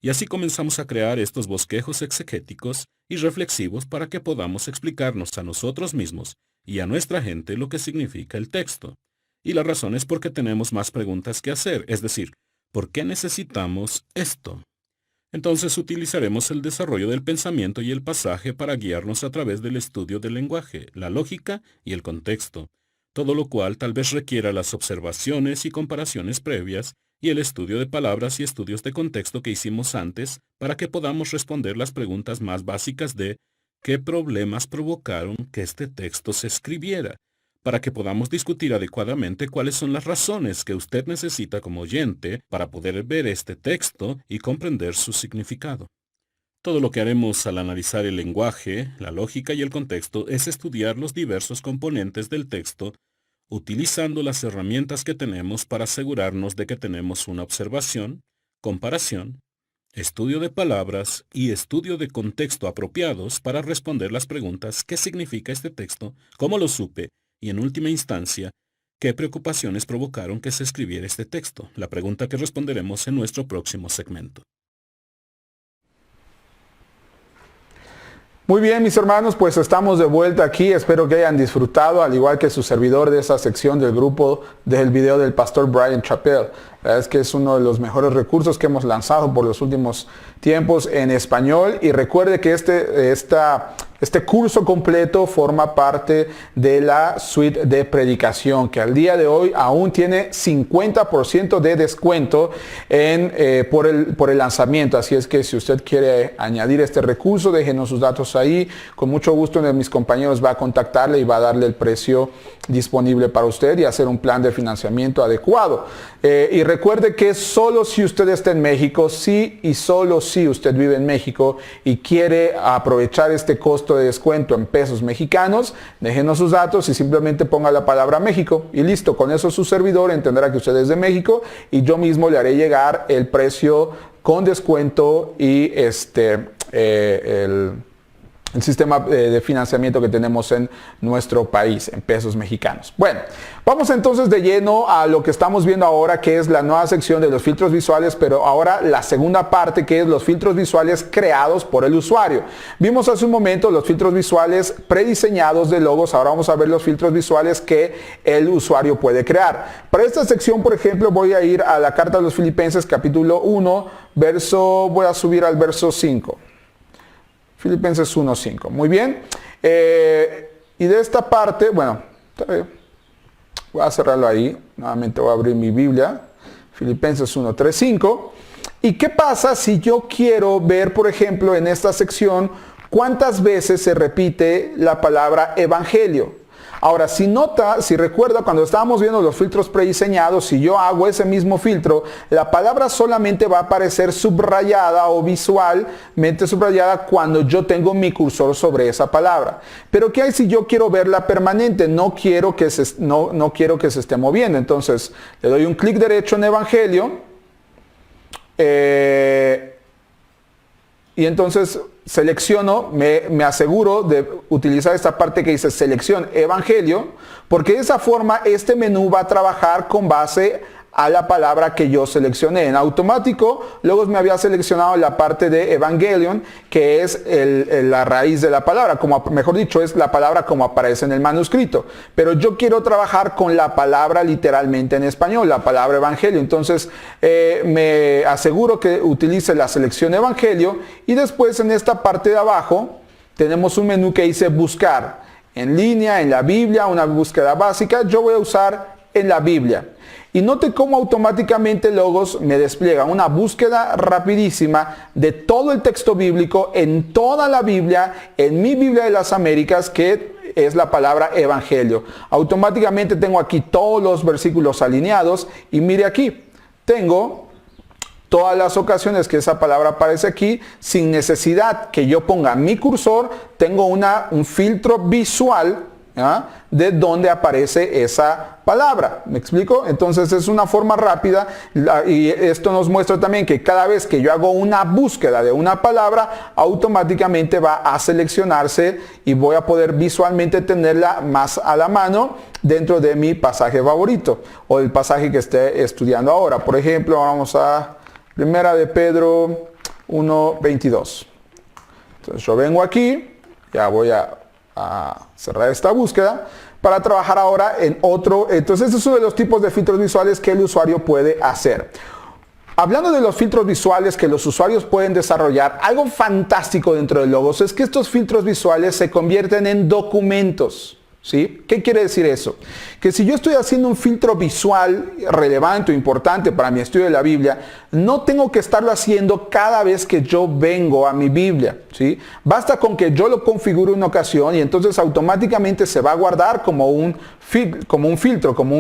Y así comenzamos a crear estos bosquejos exegéticos y reflexivos para que podamos explicarnos a nosotros mismos y a nuestra gente lo que significa el texto. Y la razón es porque tenemos más preguntas que hacer, es decir, ¿por qué necesitamos esto? Entonces utilizaremos el desarrollo del pensamiento y el pasaje para guiarnos a través del estudio del lenguaje, la lógica y el contexto, todo lo cual tal vez requiera las observaciones y comparaciones previas y el estudio de palabras y estudios de contexto que hicimos antes para que podamos responder las preguntas más básicas de ¿qué problemas provocaron que este texto se escribiera? Para que podamos discutir adecuadamente cuáles son las razones que usted necesita como oyente para poder ver este texto y comprender su significado. Todo lo que haremos al analizar el lenguaje, la lógica y el contexto es estudiar los diversos componentes del texto, utilizando las herramientas que tenemos para asegurarnos de que tenemos una observación, comparación, estudio de palabras y estudio de contexto apropiados para responder las preguntas ¿qué significa este texto? ¿Cómo lo supe? Y en última instancia, ¿qué preocupaciones provocaron que se escribiera este texto? La pregunta que responderemos en nuestro próximo segmento. Muy bien, mis hermanos, pues estamos de vuelta aquí. Espero que hayan disfrutado, al igual que su servidor, de esa sección del grupo del video del pastor Brian Chappell. La verdad es que es uno de los mejores recursos que hemos lanzado por los últimos tiempos en español. Y recuerde que este curso completo forma parte de la suite de predicación, que al día de hoy aún tiene 50% de descuento por el lanzamiento. Así es que si usted quiere añadir este recurso, déjenos sus datos ahí. Con mucho gusto uno de mis compañeros va a contactarle y va a darle el precio disponible para usted y hacer un plan de financiamiento adecuado. Y recuerde que solo si usted está en México, sí y solo si usted vive en México y quiere aprovechar este costo de descuento en pesos mexicanos, déjenos sus datos y simplemente ponga la palabra México y listo. Con eso su servidor entenderá que usted es de México y yo mismo le haré llegar el precio con descuento y el sistema de financiamiento que tenemos en nuestro país, en pesos mexicanos. Bueno, vamos entonces de lleno a lo que estamos viendo ahora, que es la nueva sección de los filtros visuales, pero ahora la segunda parte, que es los filtros visuales creados por el usuario. Vimos hace un momento los filtros visuales prediseñados de logos, ahora vamos a ver los filtros visuales que el usuario puede crear. Para esta sección, por ejemplo, voy a ir a la carta de los Filipenses, capítulo 1, voy a subir al verso 5. Filipenses 1:5. Muy bien. Y de esta parte, bueno, voy a cerrarlo ahí. Nuevamente voy a abrir mi Biblia. Filipenses 1:3-5. ¿Y qué pasa si yo quiero ver, por ejemplo, en esta sección, cuántas veces se repite la palabra evangelio? Ahora, si recuerda, cuando estábamos viendo los filtros prediseñados, si yo hago ese mismo filtro, la palabra solamente va a aparecer subrayada o visualmente subrayada cuando yo tengo mi cursor sobre esa palabra. Pero ¿qué hay si yo quiero verla permanente? No quiero que se esté moviendo. Entonces, le doy un clic derecho en Evangelio. Y entonces selecciono, me aseguro de utilizar esta parte que dice selección evangelio, porque de esa forma este menú va a trabajar con base a la palabra que yo seleccioné. En automático, luego me había seleccionado la parte de evangelion, que es la raíz de la palabra, mejor dicho, es la palabra como aparece en el manuscrito. Pero yo quiero trabajar con la palabra literalmente en español, la palabra evangelio. Entonces, me aseguro que utilice la selección evangelio y después en esta parte de abajo tenemos un menú que dice buscar en línea, en la Biblia, una búsqueda básica. Yo voy a usar en la Biblia. Y note cómo automáticamente Logos me despliega una búsqueda rapidísima de todo el texto bíblico en toda la Biblia, en mi Biblia de las Américas, que es la palabra evangelio. Automáticamente tengo aquí todos los versículos alineados y mire aquí, tengo todas las ocasiones que esa palabra aparece aquí, sin necesidad que yo ponga mi cursor, tengo un filtro visual, ¿ya?, de dónde aparece esa palabra. ¿Me explico? Entonces es una forma rápida y esto nos muestra también que cada vez que yo hago una búsqueda de una palabra, automáticamente va a seleccionarse y voy a poder visualmente tenerla más a la mano dentro de mi pasaje favorito o el pasaje que esté estudiando ahora. Por ejemplo, vamos a Primera de Pedro 1:22. Entonces yo vengo aquí, ya voy a cerrar esta búsqueda para trabajar ahora en otro. Entonces este es uno de los tipos de filtros visuales que el usuario puede hacer. Hablando de los filtros visuales que los usuarios pueden desarrollar, algo fantástico dentro de Logos es que estos filtros visuales se convierten en documentos. ¿Sí? ¿Qué quiere decir eso? Que si yo estoy haciendo un filtro visual relevante o importante para mi estudio de la Biblia, no tengo que estarlo haciendo cada vez que yo vengo a mi Biblia, ¿sí? Basta con que yo lo configure una ocasión y entonces automáticamente se va a guardar como un filtro, como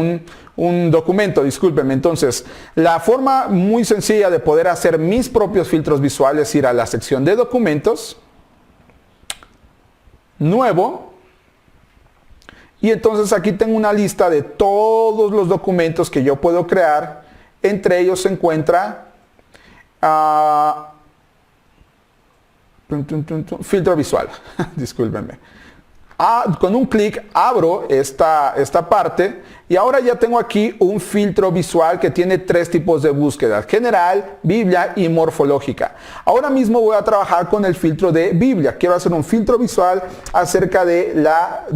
un documento, discúlpenme. Entonces, la forma muy sencilla de poder hacer mis propios filtros visuales es ir a la sección de documentos, nuevo. Y entonces aquí tengo una lista de todos los documentos que yo puedo crear. Entre ellos se encuentra filtro visual. Discúlpenme. Con un clic abro esta parte y ahora ya tengo aquí un filtro visual que tiene 3 tipos de búsquedas: general, Biblia y morfológica. Ahora mismo voy a trabajar con el filtro de Biblia. Quiero hacer un filtro visual acerca de la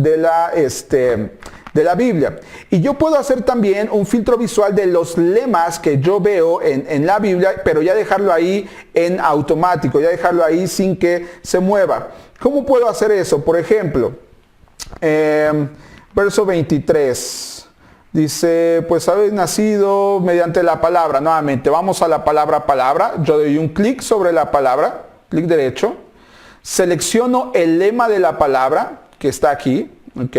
Biblia. Y yo puedo hacer también un filtro visual de los lemas que yo veo en la Biblia, pero ya dejarlo ahí en automático, ya dejarlo ahí sin que se mueva. ¿Cómo puedo hacer eso? Por ejemplo, verso 23. Dice, pues habéis nacido mediante la palabra. Nuevamente, vamos a la palabra. Yo doy un clic sobre la palabra, clic derecho. Selecciono el lema de la palabra que está aquí. ¿Ok?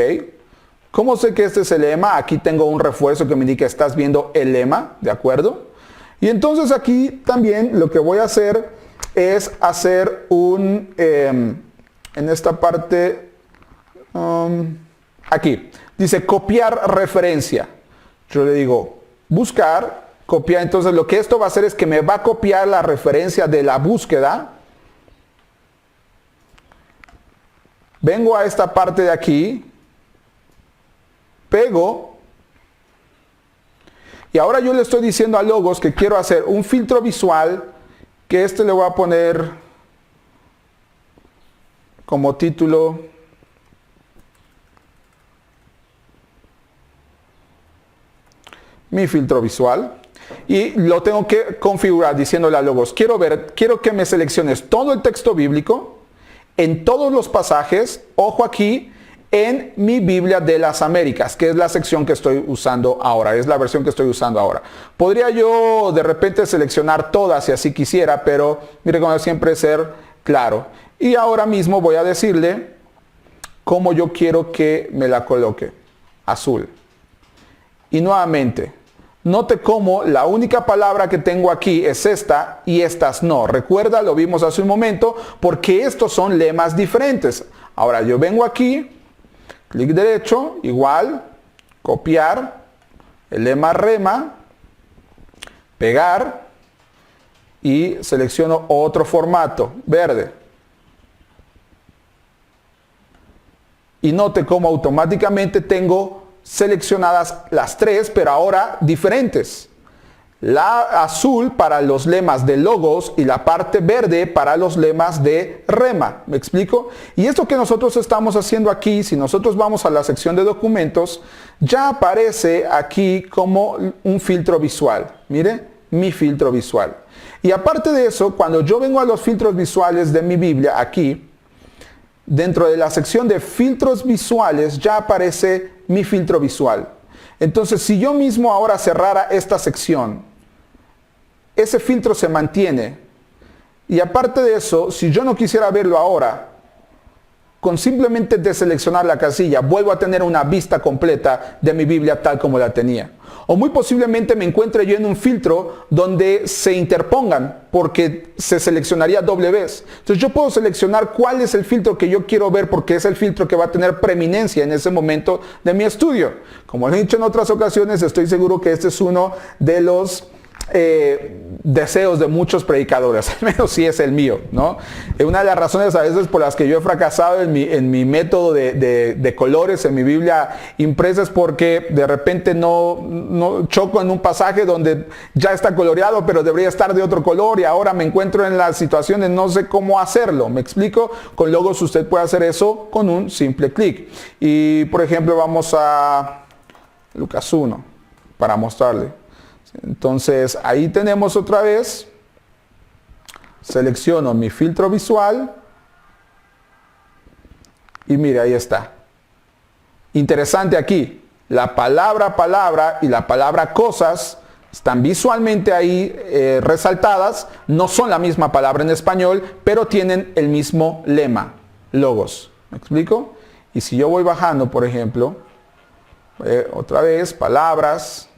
¿Cómo sé que este es el lema? Aquí tengo un refuerzo que me indica, estás viendo el lema, ¿de acuerdo? Y entonces aquí también lo que voy a hacer es hacer en esta parte, aquí, dice copiar referencia. Yo le digo buscar, copiar. Entonces lo que esto va a hacer es que me va a copiar la referencia de la búsqueda. Vengo a esta parte de aquí, pego, y ahora yo le estoy diciendo a Logos que quiero hacer un filtro visual, que le voy a poner como título mi filtro visual, y lo tengo que configurar diciéndole a Logos, quiero que me selecciones todo el texto bíblico en todos los pasajes, ojo aquí, en mi Biblia de las Américas, que es la sección que estoy usando ahora, es la versión que estoy usando ahora. Podría yo de repente seleccionar todas si así quisiera, pero mi recomendación siempre es ser claro. Y ahora mismo voy a decirle cómo yo quiero que me la coloque. Azul. Y nuevamente, note cómo la única palabra que tengo aquí es esta y estas no. Recuerda, lo vimos hace un momento, porque estos son lemas diferentes. Ahora yo vengo aquí, clic derecho, igual, copiar, el lema rema, pegar y selecciono otro formato, verde. Y note cómo automáticamente tengo seleccionadas las 3, pero ahora diferentes. La azul para los lemas de Logos y la parte verde para los lemas de Rema. ¿Me explico? Y esto que nosotros estamos haciendo aquí, si nosotros vamos a la sección de documentos, ya aparece aquí como un filtro visual. Mire, mi filtro visual. Y aparte de eso, cuando yo vengo a los filtros visuales de mi Biblia, aquí, dentro de la sección de filtros visuales, ya aparece mi filtro visual. Entonces, si yo mismo ahora cerrara esta sección, ese filtro se mantiene. Y aparte de eso, si yo no quisiera verlo ahora, con simplemente deseleccionar la casilla, vuelvo a tener una vista completa de mi Biblia tal como la tenía. O muy posiblemente me encuentre yo en un filtro donde se interpongan, porque se seleccionaría doble vez. Entonces yo puedo seleccionar cuál es el filtro que yo quiero ver, porque es el filtro que va a tener preeminencia en ese momento de mi estudio. Como he dicho en otras ocasiones, estoy seguro que este es uno de los deseos de muchos predicadores, al menos sí es el mío, ¿no? Una de las razones a veces por las que yo he fracasado en mi método de colores en mi Biblia impresa es porque de repente no choco en un pasaje donde ya está coloreado, pero debería estar de otro color, y ahora me encuentro en la situación de no sé cómo hacerlo. ¿Me explico? Con Logos usted puede hacer eso con un simple clic. Y por ejemplo vamos a Lucas 1 para mostrarle. Entonces ahí tenemos otra vez, selecciono mi filtro visual y mire, ahí está. Interesante aquí, la palabra palabra y la palabra cosas están visualmente ahí resaltadas, no son la misma palabra en español, pero tienen el mismo lema, logos. ¿Me explico? Y si yo voy bajando, por ejemplo, otra vez, palabras,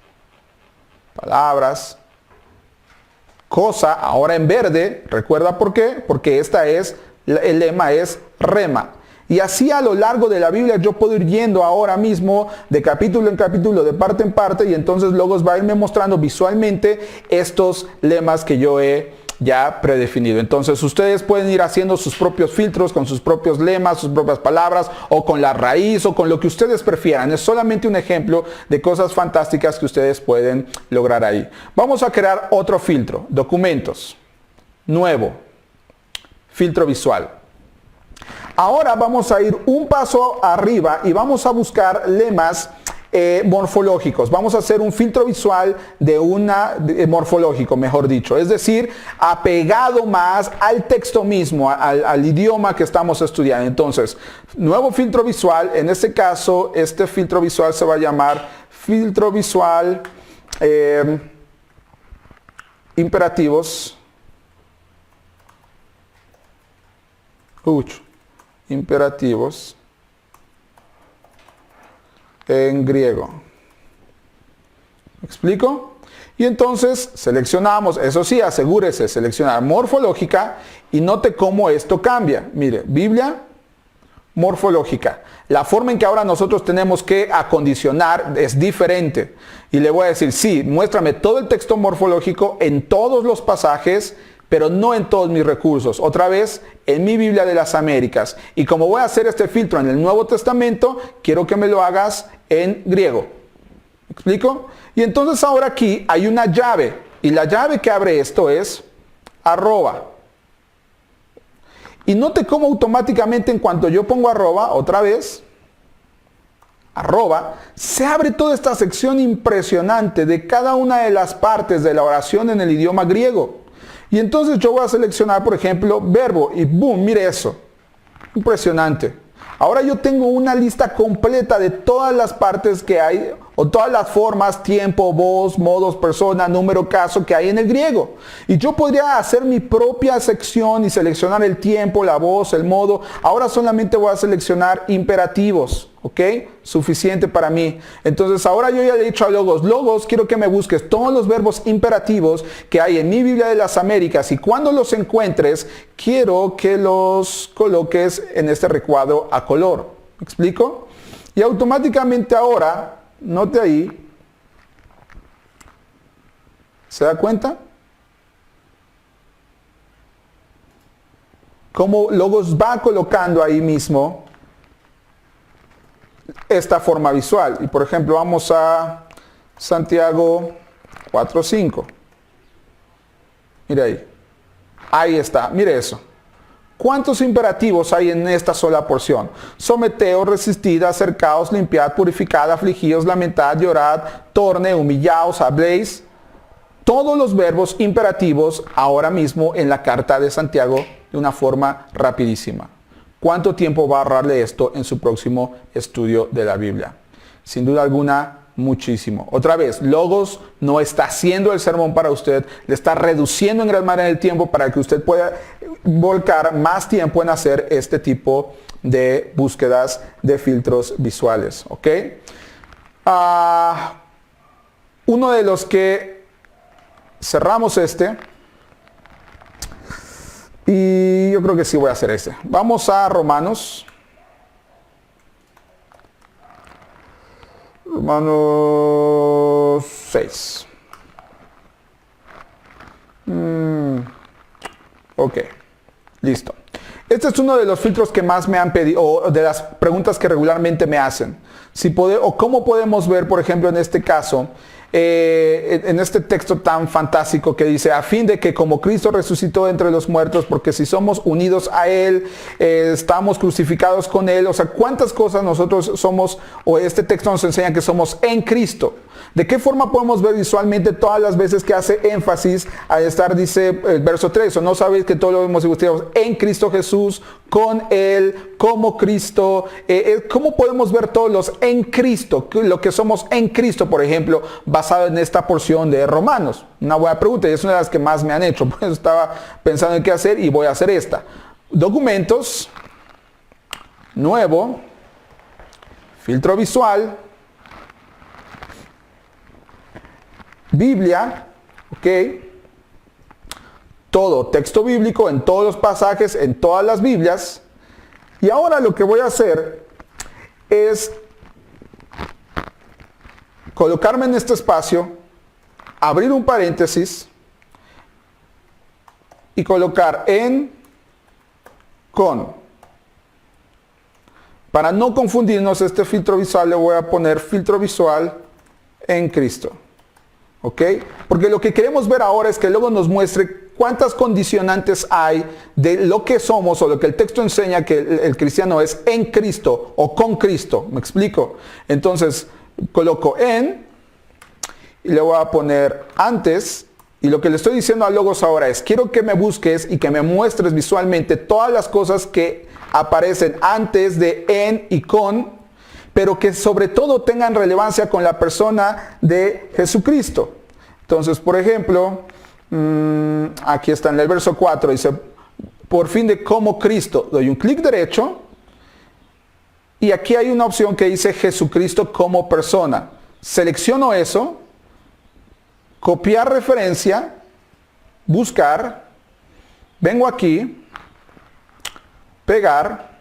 cosa, ahora en verde, ¿recuerda por qué? Porque el lema es rema. Y así a lo largo de la Biblia yo puedo ir yendo ahora mismo de capítulo en capítulo, de parte en parte, y entonces Logos va a irme mostrando visualmente estos lemas que yo he ya predefinido. Entonces ustedes pueden ir haciendo sus propios filtros con sus propios lemas, sus propias palabras, o con la raíz, o con lo que ustedes prefieran. Es solamente un ejemplo de cosas fantásticas que ustedes pueden lograr ahí. Vamos a crear otro filtro, documentos, nuevo, filtro visual. Ahora vamos a ir un paso arriba y vamos a buscar lemas morfológicos. Vamos a hacer un filtro visual morfológico, mejor dicho. Es decir, apegado más al texto mismo, al idioma que estamos estudiando. Entonces, nuevo filtro visual. En este caso, este filtro visual se va a llamar filtro visual imperativos. Imperativos en griego. ¿Me explico? Y entonces seleccionamos, eso sí, asegúrese, seleccionar morfológica, y note cómo esto cambia. Mire, Biblia morfológica. La forma en que ahora nosotros tenemos que acondicionar es diferente. Y le voy a decir, sí, muéstrame todo el texto morfológico en todos los pasajes, pero no en todos mis recursos. Otra vez, en mi Biblia de las Américas. Y como voy a hacer este filtro en el Nuevo Testamento, quiero que me lo hagas en griego. ¿Me explico? Y entonces ahora aquí hay una llave. Y la llave que abre esto es arroba. Y note cómo automáticamente en cuanto yo pongo arroba, otra vez, arroba, se abre toda esta sección impresionante de cada una de las partes de la oración en el idioma griego. Y entonces yo voy a seleccionar, por ejemplo, verbo, y boom, mire eso. Impresionante. Ahora yo tengo una lista completa de todas las partes que hay, o todas las formas, tiempo, voz, modos, persona, número, caso que hay en el griego. Y yo podría hacer mi propia sección y seleccionar el tiempo, la voz, el modo. Ahora solamente voy a seleccionar imperativos, ¿ok? Suficiente para mí. Entonces ahora yo ya le he dicho a Logos, quiero que me busques todos los verbos imperativos que hay en mi Biblia de las Américas, y cuando los encuentres, quiero que los coloques en este recuadro a color. ¿Me explico? Y automáticamente ahora, note ahí, ¿se da cuenta? Cómo Logos va colocando ahí mismo esta forma visual. Y por ejemplo, vamos a Santiago 4:5. Mire ahí. Ahí está, mire eso. ¿Cuántos imperativos hay en esta sola porción? Someteos, resistid, acercaos, limpiad, purificad, afligíos, lamentad, llorad, torne, humillaos, habléis. Todos los verbos imperativos ahora mismo en la carta de Santiago de una forma rapidísima. ¿Cuánto tiempo va a ahorrarle esto en su próximo estudio de la Biblia? Sin duda alguna, muchísimo. Otra vez, Logos no está haciendo el sermón para usted, le está reduciendo en gran manera el tiempo para que usted pueda volcar más tiempo en hacer este tipo de búsquedas de filtros visuales. ¿Ok? Uno de los que cerramos y yo creo que sí voy a hacer este. Vamos a Romanos 6. Ok, listo. Este es uno de los filtros que más me han pedido, o de las preguntas que regularmente me hacen. O cómo podemos ver, por ejemplo, en este caso, en este texto tan fantástico que dice, a fin de que como Cristo resucitó entre los muertos, porque si somos unidos a Él, estamos crucificados con Él. O sea, ¿cuántas cosas nosotros somos, o este texto nos enseña que somos en Cristo? ¿De qué forma podemos ver visualmente todas las veces que hace énfasis al estar, dice el verso 3, o no sabéis que todos lo hemos investigado en Cristo Jesús, con Él, como Cristo? ¿Cómo podemos ver todos los en Cristo, lo que somos en Cristo, por ejemplo, basado en esta porción de Romanos? Una buena pregunta y es una de las que más me han hecho. Pues estaba pensando en qué hacer y voy a hacer esta. Documentos, nuevo, filtro visual, Biblia, ok, todo texto bíblico en todos los pasajes, en todas las Biblias. Y ahora lo que voy a hacer es colocarme en este espacio, abrir un paréntesis y colocar en, con. Para no confundirnos, este filtro visual le voy a poner filtro visual en Cristo. ¿Ok? Porque lo que queremos ver ahora es que luego nos muestre cuántas condicionantes hay de lo que somos o lo que el texto enseña que el cristiano es en Cristo o con Cristo. ¿Me explico? Entonces, coloco en y le voy a poner antes. Y lo que le estoy diciendo a Logos ahora es, quiero que me busques y que me muestres visualmente todas las cosas que aparecen antes de en y con, pero que sobre todo tengan relevancia con la persona de Jesucristo. Entonces, por ejemplo, aquí está en el verso 4, dice, por fin de como Cristo, doy un clic derecho, y aquí hay una opción que dice Jesucristo como persona. Selecciono eso, copiar referencia, buscar, vengo aquí, pegar,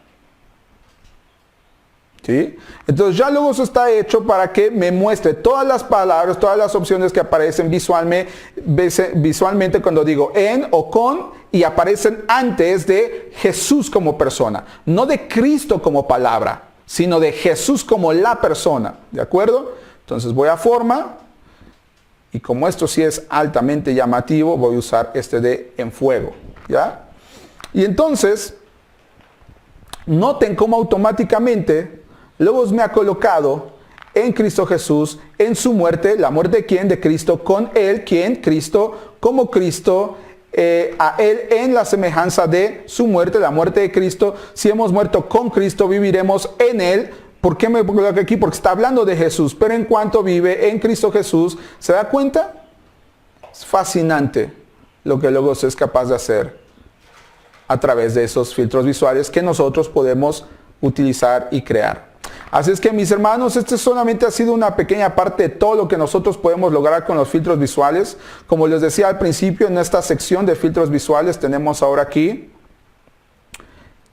¿sí? Entonces ya luego eso está hecho para que me muestre todas las palabras, todas las opciones que aparecen visualmente cuando digo en o con, y aparecen antes de Jesús como persona. No de Cristo como palabra, sino de Jesús como la persona. ¿De acuerdo? Entonces voy a forma, y como esto sí es altamente llamativo, voy a usar este de en fuego. ¿Ya? Y entonces, noten cómo automáticamente Logos me ha colocado en Cristo Jesús, en su muerte. ¿La muerte de quién? De Cristo, con Él, ¿quién? Cristo, como Cristo, a Él en la semejanza de su muerte, la muerte de Cristo. Si hemos muerto con Cristo, viviremos en Él. ¿Por qué me coloco aquí? Porque está hablando de Jesús, pero en cuanto vive en Cristo Jesús, ¿se da cuenta? Es fascinante lo que Logos es capaz de hacer a través de esos filtros visuales que nosotros podemos utilizar y crear. Así es que, mis hermanos, este solamente ha sido una pequeña parte de todo lo que nosotros podemos lograr con los filtros visuales. Como les decía al principio, en esta sección de filtros visuales tenemos ahora aquí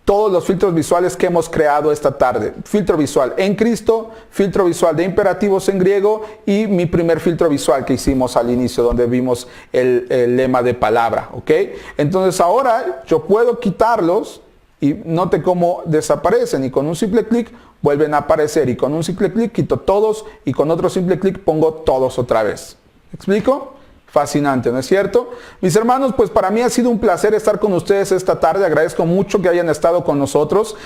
todos los filtros visuales que hemos creado esta tarde. Filtro visual en Cristo, filtro visual de imperativos en griego y mi primer filtro visual que hicimos al inicio donde vimos el lema de palabra. ¿Ok? Entonces ahora yo puedo quitarlos y note cómo desaparecen y con un simple clic vuelven a aparecer y con un simple clic quito todos y con otro simple clic pongo todos otra vez. ¿Me explico? fascinante, ¿no es cierto? Mis hermanos, pues para mí ha sido un placer estar con ustedes esta tarde. Agradezco mucho que hayan estado con nosotros.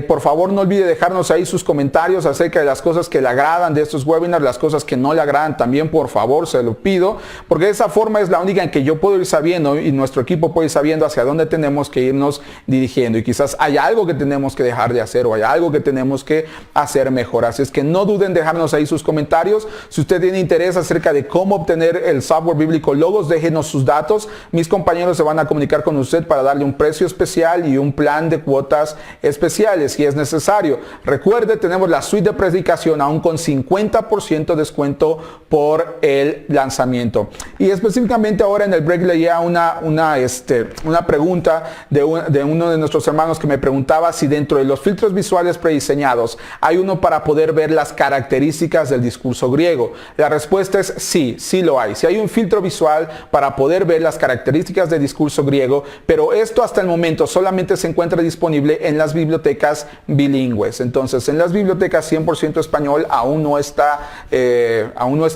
Por favor, no olvide dejarnos ahí sus comentarios acerca de las cosas que le agradan de estos webinars, las cosas que no le agradan también, por favor, se lo pido, porque de esa forma es la única en que yo puedo ir sabiendo y nuestro equipo puede ir sabiendo hacia dónde tenemos que irnos dirigiendo, y quizás hay algo que tenemos que dejar de hacer o hay algo que tenemos que hacer mejor. Así es que no duden en dejarnos ahí sus comentarios. Si usted tiene interés acerca de cómo obtener el software bíblico Logos, déjenos sus datos. Mis compañeros se van a comunicar con usted para darle un precio especial y un plan de cuotas especiales si es necesario. Recuerde, tenemos la suite de predicación aún con 50% descuento por el lanzamiento. Y específicamente ahora en el break leía una pregunta de uno de nuestros hermanos que me preguntaba si dentro de los filtros visuales prediseñados hay uno para poder ver las características del discurso griego. La respuesta es sí, sí lo hay. Si hay un filtro visual para poder ver las características del discurso griego, pero esto hasta el momento solamente se encuentra disponible en las bibliotecas bilingües. Entonces, en las bibliotecas 100% español aún no está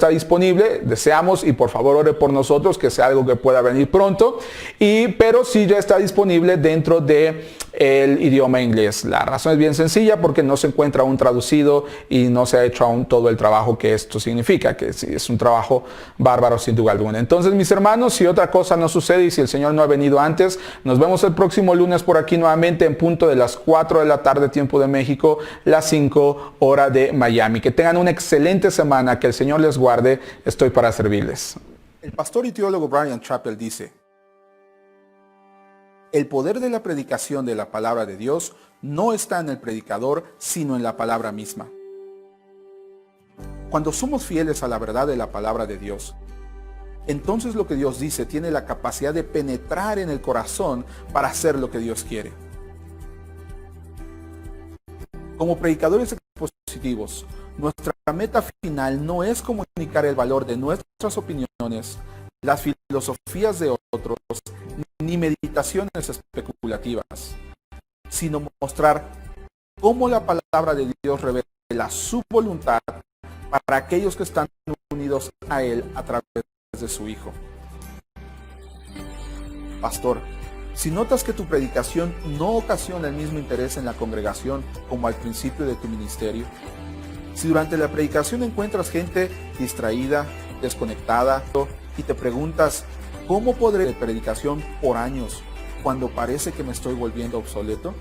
disponible. Deseamos, y por favor ore por nosotros, que sea algo que pueda venir pronto, pero sí ya está disponible dentro de el idioma inglés. La razón es bien sencilla, porque no se encuentra aún traducido y no se ha hecho aún todo el trabajo que esto significa, que sí, es un trabajo bárbaro sin duda alguna. Entonces, mis hermanos, si otra cosa no sucede y si el Señor no ha venido antes, nos vemos el próximo lunes por aquí nuevamente en punto de las 4 de la tarde, tiempo de México, las 5 hora de Miami. Que tengan una excelente semana, que el Señor les guarde. Estoy para servirles. El pastor y teólogo Bryan Chapell dice: el poder de la predicación de la palabra de Dios no está en el predicador, sino en la palabra misma. Cuando somos fieles a la verdad de la palabra de Dios, entonces lo que Dios dice tiene la capacidad de penetrar en el corazón para hacer lo que Dios quiere. Como predicadores expositivos, nuestra meta final no es comunicar el valor de nuestras opiniones, las filosofías de otros, ni meditaciones especulativas, sino mostrar cómo la palabra de Dios revela su voluntad para aquellos que están unidos a Él a través de su Hijo. Pastor, si notas que tu predicación no ocasiona el mismo interés en la congregación como al principio de tu ministerio, si durante la predicación encuentras gente distraída, desconectada, y te preguntas, ¿cómo podré predicación por años cuando parece que me estoy volviendo obsoleto?